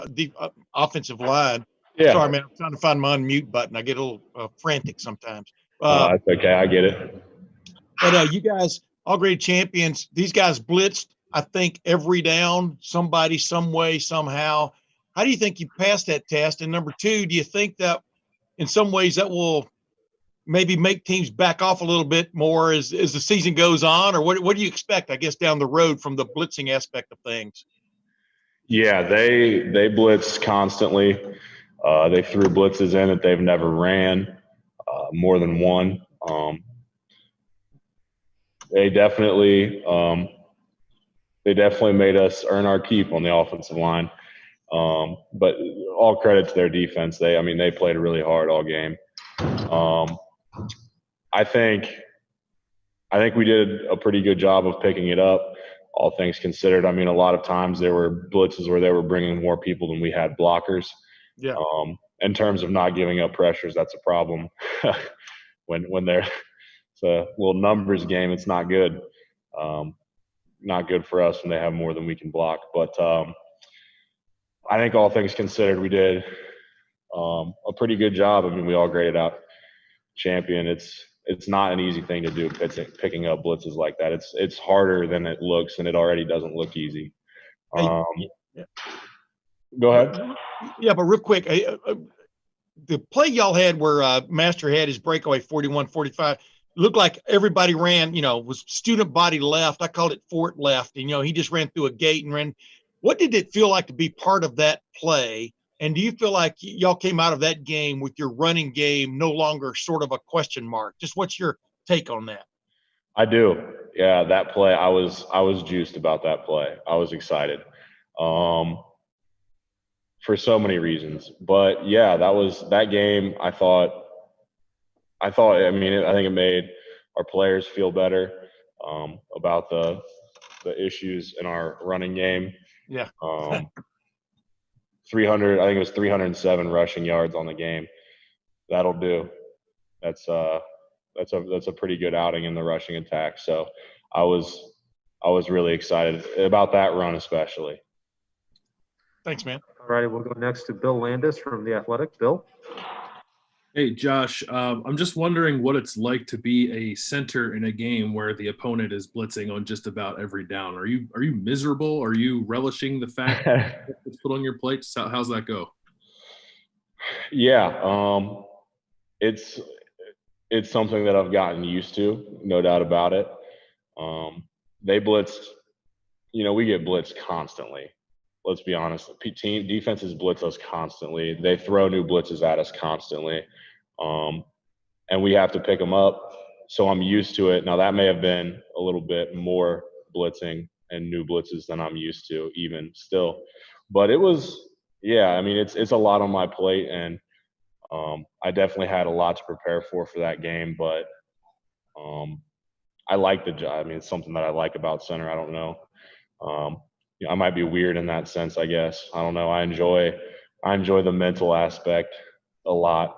offensive line. Yeah. Sorry, man. I'm trying to find my unmute button. I get a little frantic sometimes. That's okay. I get it. But you guys, all graded champions. These guys blitzed, I think, every down, somebody, some way, somehow. How do you think you passed that test? And number two, do you think that in some ways that will maybe make teams back off a little bit more as the season goes on? Or what do you expect, I guess, down the road from the blitzing aspect of things? Yeah, they blitz constantly. They threw blitzes in that they've never ran, more than one. They definitely made us earn our keep on the offensive line. But all credit to their defense. They played really hard all game. I think we did a pretty good job of picking it up, all things considered. A lot of times there were blitzes where they were bringing more people than we had blockers. Yeah. In terms of not giving up pressures, that's a problem. when it's a little numbers game, it's not good. Not good for us when they have more than we can block. But I think all things considered, we did a pretty good job. We all graded out champion. It's not an easy thing to do, picking up blitzes like that. It's harder than it looks, and it already doesn't look easy. Go ahead. Yeah, but real quick, the play y'all had where Master had his breakaway 41-45, looked like everybody ran, was student body left. I called it Fort left. And, he just ran through a gate and ran. What did it feel like to be part of that play? And do you feel like y'all came out of that game with your running game no longer sort of a question mark? Just what's your take on that? I do. Yeah, that play, I was juiced about that play. I was excited for so many reasons. But, yeah, that game, I think it made our players feel better about the issues in our running game. Yeah. 307 rushing yards on the game. That'll do. That's a pretty good outing in the rushing attack. So I was really excited about that run, especially. Thanks, man. All righty, we'll go next to Bill Landis from The Athletic. Bill? Hey, Josh, I'm just wondering what it's like to be a center in a game where the opponent is blitzing on just about every down. Are you miserable? Are you relishing the fact that it's put on your plate? How's that go? Yeah, it's something that I've gotten used to, no doubt about it. They blitz, we get blitzed constantly. Let's be honest. Defenses blitz us constantly. They throw new blitzes at us constantly. And we have to pick them up. So I'm used to it. Now, that may have been a little bit more blitzing and new blitzes than I'm used to even still. But it was, yeah, it's a lot on my plate. And I definitely had a lot to prepare for that game. But I like the job. It's something that I like about center. I don't know. I might be weird in that sense, I guess. I don't know. I enjoy the mental aspect a lot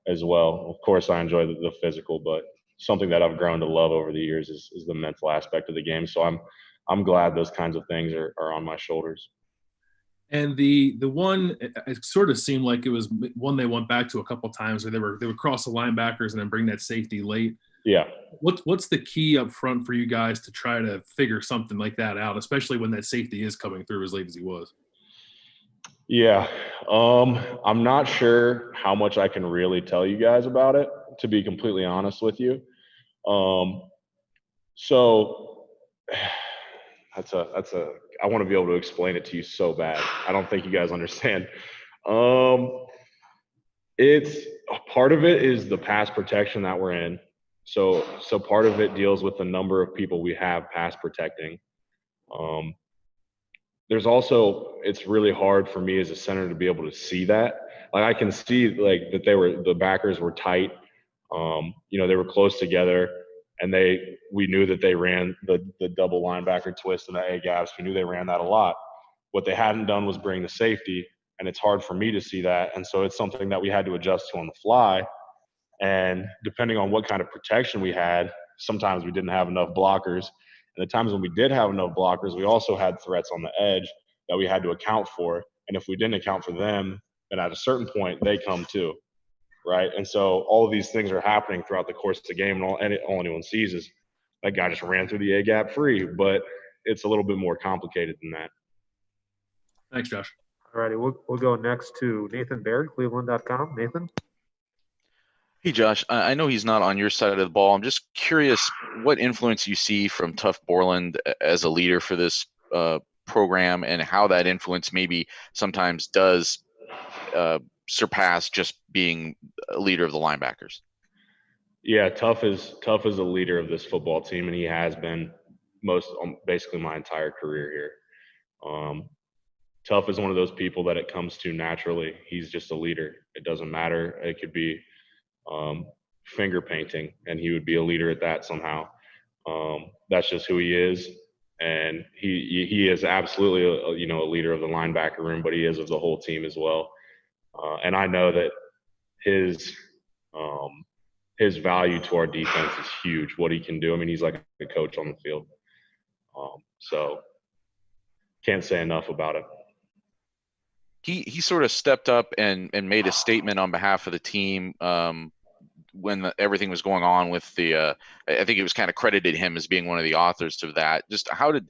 as well. Of course, I enjoy the physical, but something that I've grown to love over the years is the mental aspect of the game. So I'm glad those kinds of things are on my shoulders. And the one, it sort of seemed like it was one they went back to a couple of times where they would cross the linebackers and then bring that safety late. Yeah. What's the key up front for you guys to try to figure something like that out, especially when that safety is coming through as late as he was? Yeah. I'm not sure how much I can really tell you guys about it, to be completely honest with you. So that's I want to be able to explain it to you so bad. I don't think you guys understand. It's part of it is the pass protection that we're in. So part of it deals with the number of people we have pass protecting. There's also, it's really hard for me as a center to be able to see that. Like I can see like that the backers were tight. They were close together, and we knew that they ran the double linebacker twist and the A gaps. We knew they ran that a lot. What they hadn't done was bring the safety, and it's hard for me to see that. And so it's something that we had to adjust to on the fly. And depending on what kind of protection we had, sometimes we didn't have enough blockers. And the times when we did have enough blockers, we also had threats on the edge that we had to account for. And if we didn't account for them, then at a certain point, they come too, right? And so all of these things are happening throughout the course of the game, and all anyone sees is that guy just ran through the A-gap free, but it's a little bit more complicated than that. Thanks, Josh. All righty, we'll go next to Nathan Baird, Cleveland.com. Nathan? Hey, Josh, I know he's not on your side of the ball. I'm just curious what influence you see from Tuf Borland as a leader for this program, and how that influence maybe sometimes does surpass just being a leader of the linebackers. Yeah, Tuf is a leader of this football team, and he has been basically my entire career here. Tuf is one of those people that it comes to naturally. He's just a leader. It doesn't matter. It could be finger painting, and he would be a leader at that somehow. That's just who he is, and he is absolutely a leader of the linebacker room, but he is of the whole team as well. And I know that his value to our defense is huge. What he can do, I mean, he's like a coach on the field. So can't say enough about it. He sort of stepped up and made a statement on behalf of the team when everything was going on with the I think it was kind of credited him as being one of the authors of that. Just how did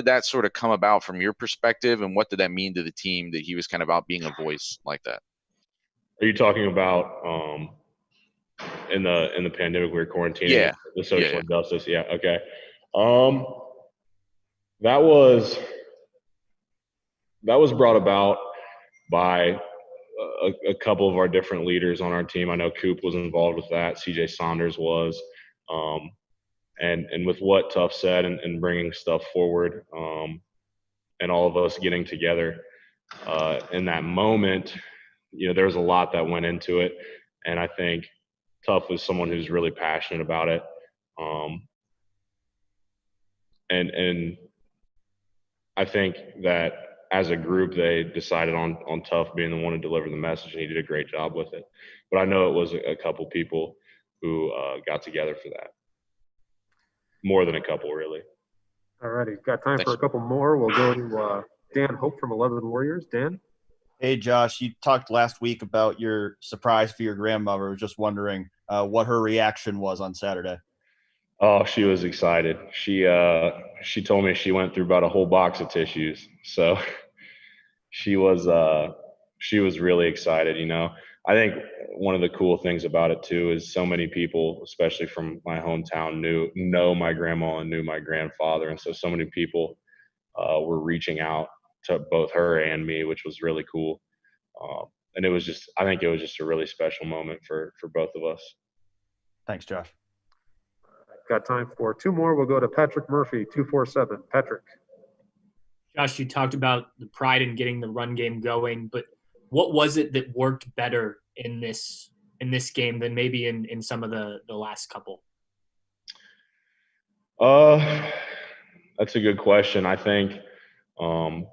that sort of come about from your perspective, and what did that mean to the team that he was kind of out being a voice like that? Are you talking about in the pandemic we were quarantining? Yeah. The social injustice? Yeah. Okay. That was brought about by a couple of our different leaders on our team. I know Coop was involved with that. CJ Saunders was. And with what Tuf said and bringing stuff forward, and all of us getting together in that moment, there was a lot that went into it. And I think Tuf was someone who's really passionate about it. And I think that as a group, they decided on Tuf being the one to deliver the message, and he did a great job with it. But I know it was a couple people who got together for that. More than a couple, really. All righty, got time for a couple more. We'll go to Dan Hope from 11 Warriors. Dan? Hey, Josh, you talked last week about your surprise for your grandmother. I was just wondering what her reaction was on Saturday. Oh, she was excited. She told me she went through about a whole box of tissues. So she was really excited. I think one of the cool things about it too is so many people, especially from my hometown, know my grandma and knew my grandfather, and so many people were reaching out to both her and me, which was really cool. And I think it was just a really special moment for both of us. Thanks, Josh. Got time for two more. We'll go to Patrick Murphy, 247. Patrick. Josh, you talked about the pride in getting the run game going, but what was it that worked better in this game than maybe in some of the last couple? That's a good question. I think it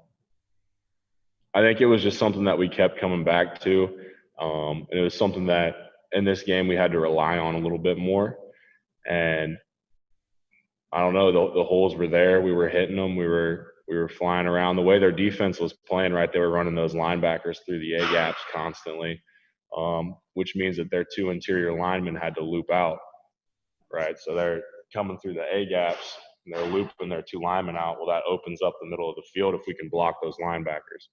was just something that we kept coming back to. And it was something that in this game we had to rely on a little bit more. And I don't know, the holes were there. We were hitting them. We were flying around. The way their defense was playing, right, they were running those linebackers through the A-gaps constantly, which means that their two interior linemen had to loop out, right? So they're coming through the A-gaps, and they're looping their two linemen out. Well, that opens up the middle of the field if we can block those linebackers.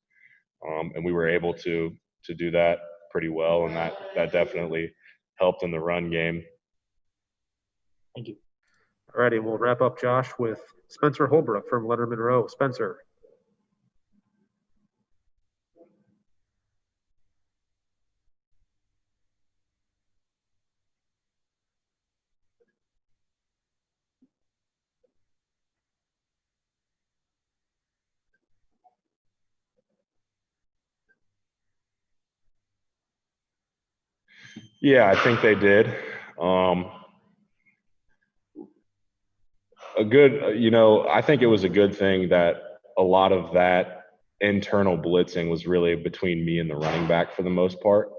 And we were able to do that pretty well, and that definitely helped in the run game. Thank you. All righty, we'll wrap up, Josh, with Spencer Holbrook from Lettermen Row. Spencer. Yeah, I think they did. I think it was a good thing that a lot of that internal blitzing was really between me and the running back for the most part.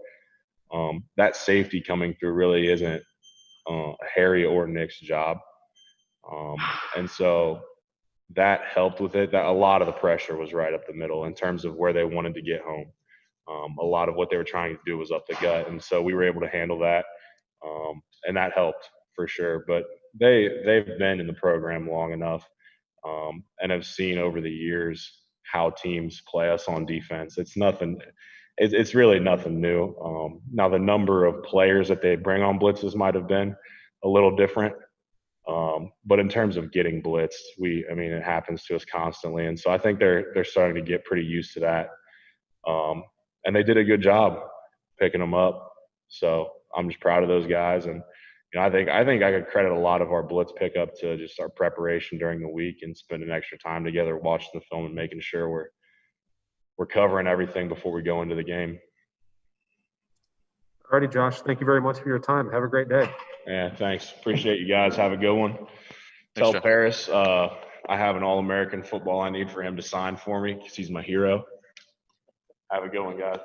That safety coming through really isn't Harry or Nick's job. And so that helped with it. That a lot of the pressure was right up the middle in terms of where they wanted to get home. A lot of what they were trying to do was up the gut, and so we were able to handle that, and that helped for sure. But they've been in the program long enough, and have seen over the years how teams play us on defense. It's nothing. It's really nothing new. Now the number of players that they bring on blitzes might have been a little different. But in terms of getting blitzed, it happens to us constantly. And so I think they're starting to get pretty used to that. And they did a good job picking them up. So I'm just proud of those guys. And, I think I could credit a lot of our blitz pickup to just our preparation during the week and spending extra time together, watching the film and making sure we're covering everything before we go into the game. All righty, Josh. Thank you very much for your time. Have a great day. Yeah, thanks. Appreciate you guys. Have a good one. Tell Jeff. Paris I have an All-American football I need for him to sign for me because he's my hero. Have a good one, guys.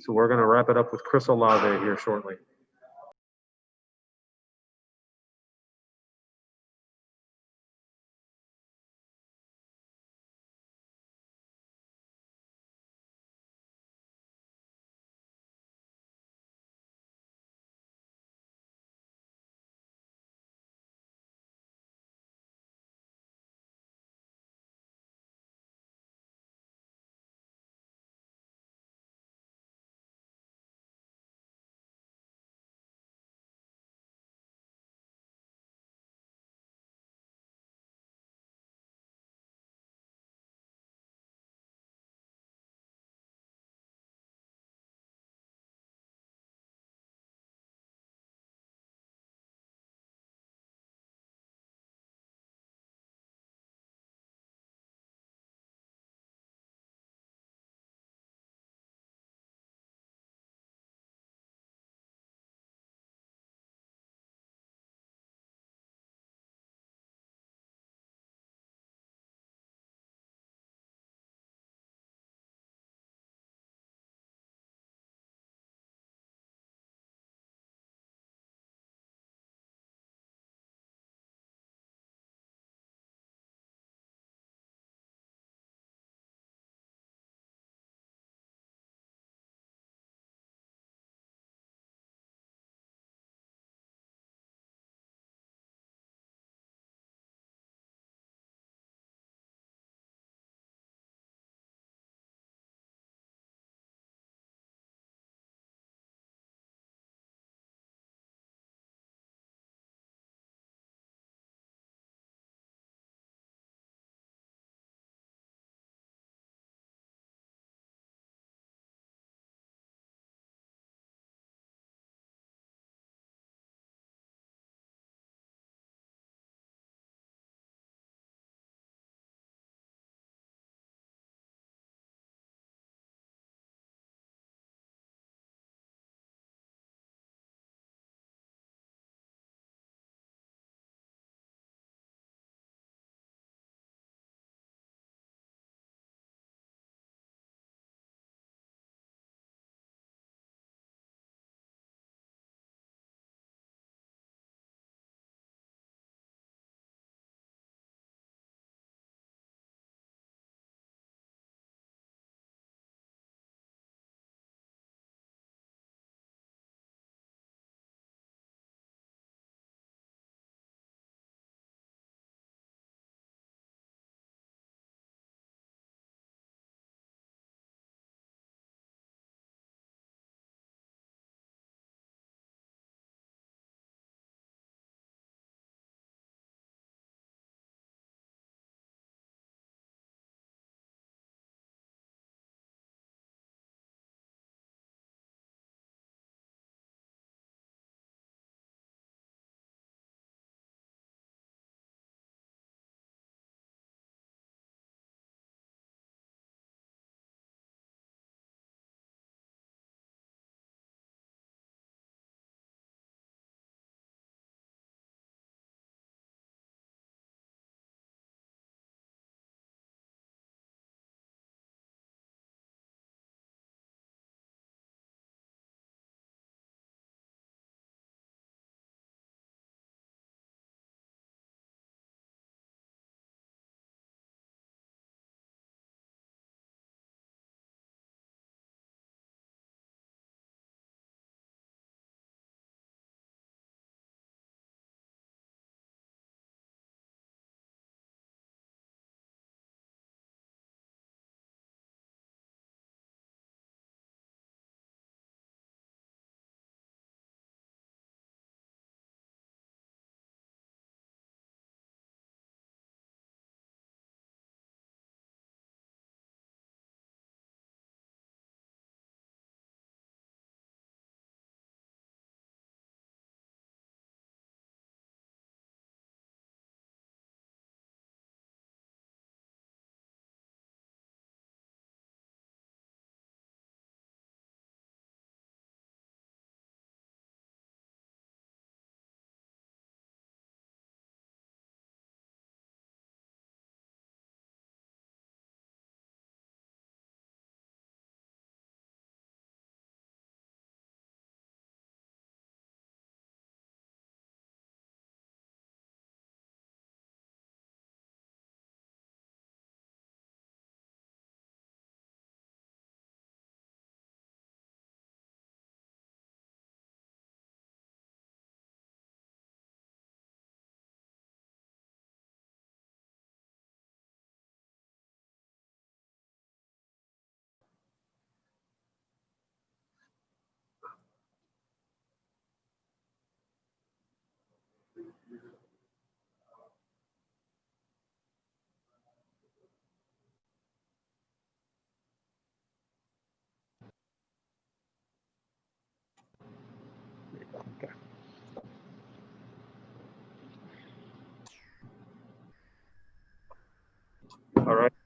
So we're going to wrap it up with Chris Olave here shortly.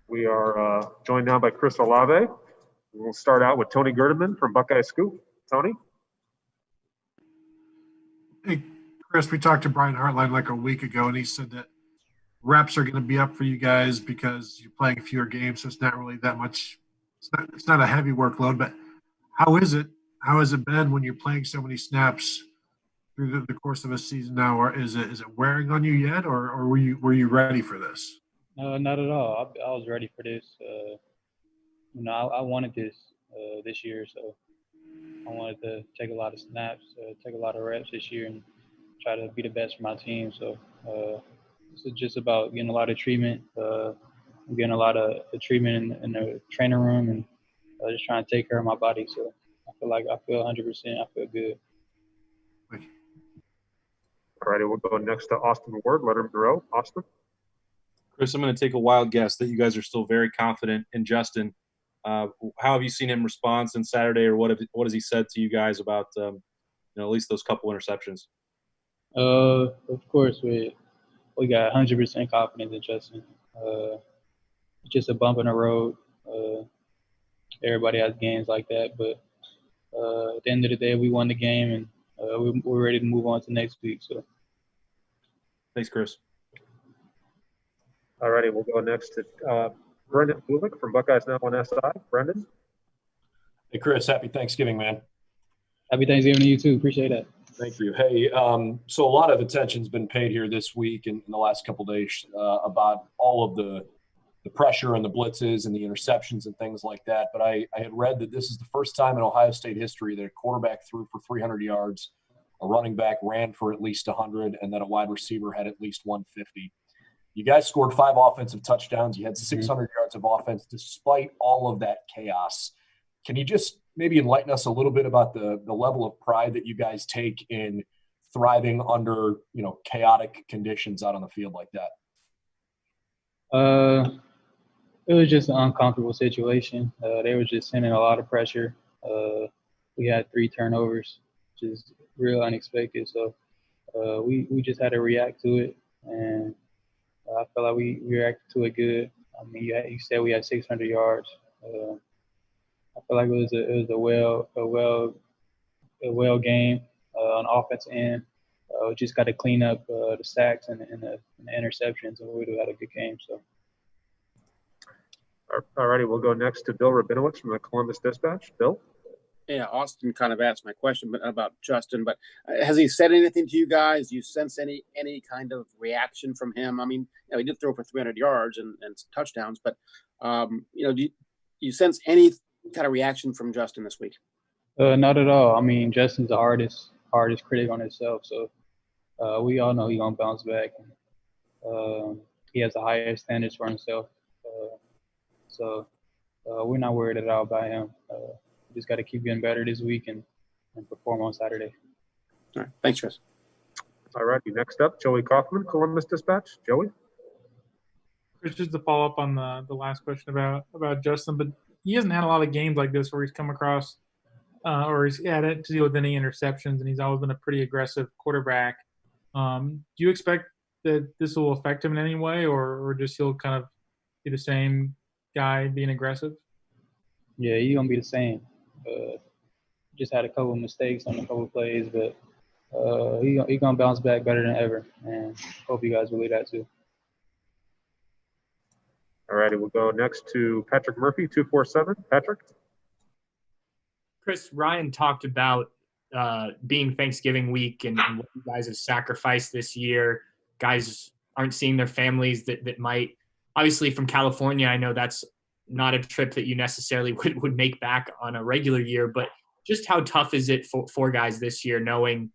We are joined now by Chris Olave. We'll start out with Tony Gerdeman from Buckeye Scoop. Tony? Hey, Chris, we talked to Brian Hartline like a week ago, and he said that reps are going to be up for you guys because you're playing fewer games, so it's not really that much. It's not a heavy workload, but how is it? How has it been when you're playing so many snaps through the course of a season now? Or is it wearing on you yet, or were you ready for this? No, not at all. I was ready for this. I wanted this year, so I wanted to take a lot of snaps, take a lot of reps this year, and try to be the best for my team. So it's just about getting a lot of treatment, getting a lot of treatment in the training room, and just trying to take care of my body. So I feel 100%. I feel good. All righty, we'll go next to Austin Ward, Lettermen Row. Austin? Chris, I'm going to take a wild guess that you guys are still very confident in Justin. How have you seen him respond since Saturday, or what has he said to you guys about at least those couple interceptions? Of course, we got 100% confidence in Justin. It's just a bump in the road. Everybody has games like that, but at the end of the day, we won the game, and we're ready to move on to next week. So, thanks, Chris. All righty, we'll go next to Brendan Gulick from Buckeyes Now on SI. Brendan? Hey, Chris, happy Thanksgiving, man. Happy Thanksgiving to you, too. Appreciate that. Thank you. Hey, so a lot of attention's been paid here this week and in the last couple of days about all of the pressure and the blitzes and the interceptions and things like that. But I had read that this is the first time in Ohio State history that a quarterback threw for 300 yards, a running back ran for at least 100, and that a wide receiver had at least 150. You guys scored 5 offensive touchdowns. You had 600 yards of offense despite all of that chaos. Can you just maybe enlighten us a little bit about the level of pride that you guys take in thriving under, chaotic conditions out on the field like that? It was just an uncomfortable situation. They were just sending a lot of pressure. We had 3 turnovers, which is real unexpected. So we just had to react to it, and I felt like we reacted to it good. I mean, you said we had 600 yards. I feel like it was a well game on the offensive end. We just got to clean up the sacks and the interceptions, and we would have had a good game. So. All righty, we'll go next to Bill Rabinowitz from the Columbus Dispatch. Bill? Yeah, Austin kind of asked my question about Justin, but has he said anything to you guys? Do you sense any kind of reaction from him? I mean, he did throw for 300 yards and touchdowns, but do you sense any kind of reaction from Justin this week? Not at all. I mean, Justin's the hardest critic on himself, so we all know he's gonna bounce back. He has the highest standards for himself, so we're not worried at all about him. We just got to keep getting better this week and perform on Saturday. All right, thanks, Chris. All righty, next up, Joey Kaufman, Columbus Dispatch. Joey? Chris, just to follow up on the last question about Justin, but he hasn't had a lot of games like this where he's come across or he's had to deal with any interceptions, and he's always been a pretty aggressive quarterback. Do you expect that this will affect him in any way, or just he'll kind of be the same guy being aggressive? Yeah, he's going to be the same. Just had a couple of mistakes on a couple of plays, but he's going to bounce back better than ever, and hope you guys believe that too. All righty, we'll go next to Patrick Murphy, 247. Patrick? Chris, Ryan talked about being Thanksgiving week and what you guys have sacrificed this year. Guys aren't seeing their families that might – obviously from California, I know that's not a trip that you necessarily would make back on a regular year, but just how tough is it for guys this year knowing,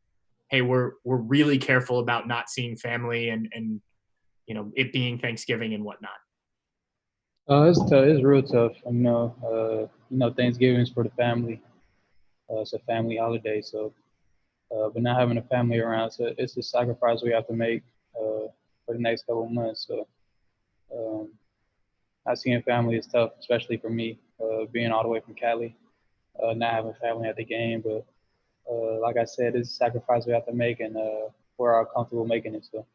hey, we're really careful about not seeing family and it being Thanksgiving and whatnot? It's tough. It's real tough. Thanksgiving is for the family. It's a family holiday, so but not having a family around, so it's a sacrifice we have to make for the next couple of months. So not seeing family is tough, especially for me, being all the way from Cali, not having family at the game. But like I said, it's a sacrifice we have to make, and we're all comfortable making it. So.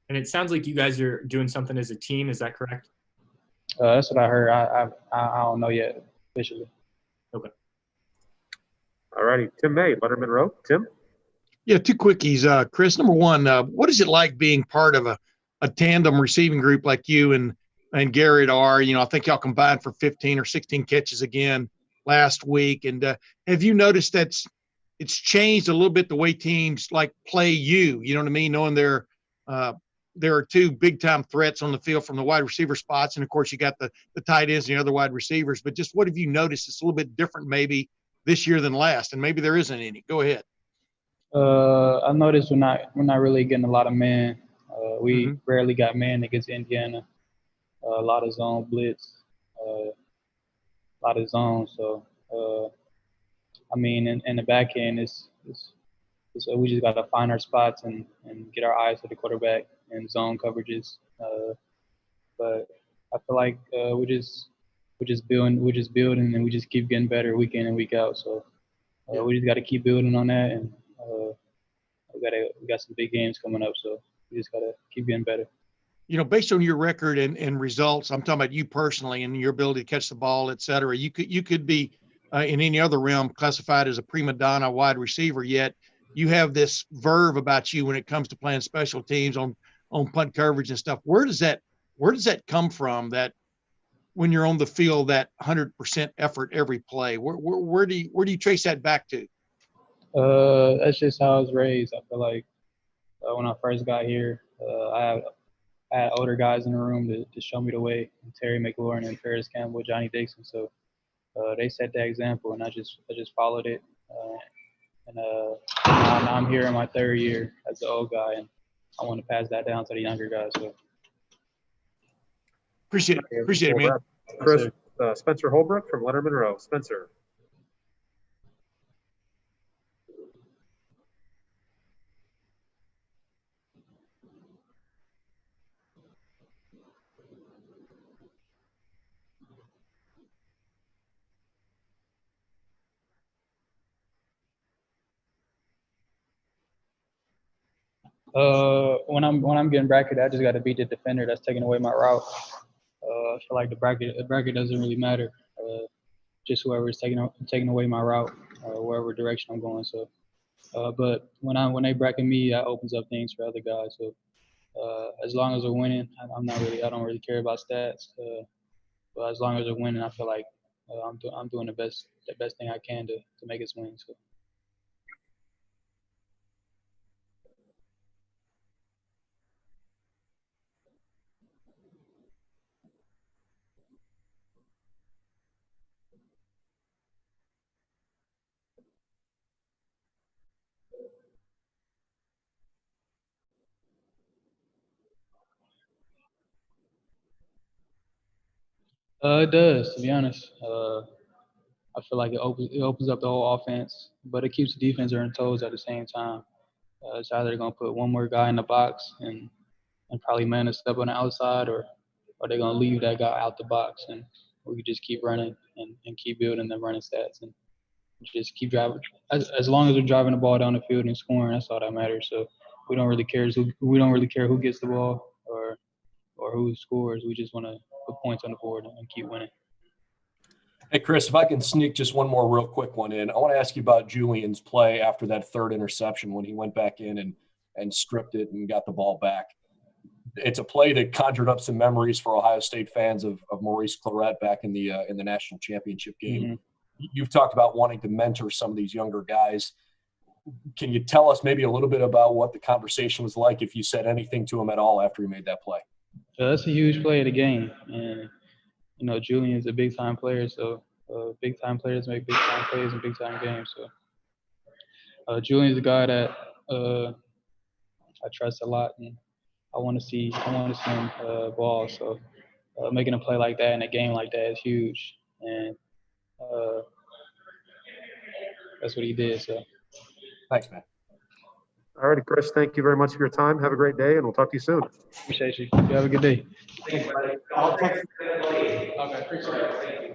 And it sounds like you guys are doing something as a team. Is that correct? That's what I heard. I don't know yet officially. Okay. All righty. Tim May, Lettermen Row. Tim? Yeah, two quickies. Chris, number one, what is it like being part of a tandem receiving group like you and Garrett are? I think y'all combined for 15 or 16 catches again last week. And have you noticed that it's changed a little bit the way teams like play you? You know what I mean? Knowing there are two big-time threats on the field from the wide receiver spots, and, of course, you got the tight ends and the other wide receivers. But just what have you noticed? It's a little bit different maybe this year than last, and maybe there isn't any. Go ahead. I noticed we're not really getting a lot of man. We rarely got man against Indiana. A lot of zone blitz, a lot of zone. So I mean, in the back end, it's we just got to find our spots and get our eyes to the quarterback and zone coverages. But I feel like we're just building, and we just keep getting better week in and week out. So we just got to keep building on that, and we got some big games coming up. So we just got to keep getting better. Based on your record and results, I'm talking about you personally and your ability to catch the ball, et cetera. You could be in any other realm classified as a prima donna wide receiver, yet you have this verve about you when it comes to playing special teams on punt coverage and stuff. Where does that come from, that when you're on the field, that 100% effort every play? Where do you trace that back to? That's just how I was raised. I feel like when I first got here, I had older guys in the room to show me the way, Terry McLaurin and Ferris Campbell, Johnny Dixon. So they set that example, and I just followed it. Now I'm here in my third year as the old guy, and I want to pass that down to the younger guys. So appreciate it, man. Chris, Spencer Holbrook from Lettermen Row. Spencer. When I'm getting bracketed, I just got to beat the defender that's taking away my route. I feel like the bracket doesn't really matter. Just whoever is taking away my route, wherever direction I'm going. So, but when they bracket me, that opens up things for other guys. So, as long as they're winning, I don't really care about stats. But as long as they're winning, I feel like I'm doing the best thing I can to make us win. So. It does, to be honest. I feel like it opens up the whole offense, but it keeps the defense on their toes at the same time. It's either going to put one more guy in the box and probably man a step on the outside, or they're going to leave that guy out the box, and we can just keep running and keep building the running stats and just keep driving. As long as we're driving the ball down the field and scoring, that's all that matters. So we don't really care who gets the ball or who scores. We just want to put points on the board and keep winning. Hey, Chris, if I can sneak just one more real quick one in. I want to ask you about Julian's play after that third interception when he went back in and stripped it and got the ball back. It's a play that conjured up some memories for Ohio State fans of Maurice Clarett back in the national championship game. Mm-hmm. You've talked about wanting to mentor some of these younger guys. Can you tell us maybe a little bit about what the conversation was like, if you said anything to him at all after he made that play? That's a huge play of the game. And, Julian's a big-time player, so big-time players make big-time plays in big-time games. So Julian's a guy that I trust a lot, and I want to see him ball. So making a play like that in a game like that is huge. And that's what he did. So thanks, man. All righty, Chris, thank you very much for your time. Have a great day, and we'll talk to you soon. Appreciate you. You have a good day. Thanks, buddy. I'll text you. Okay, appreciate it. Thank you.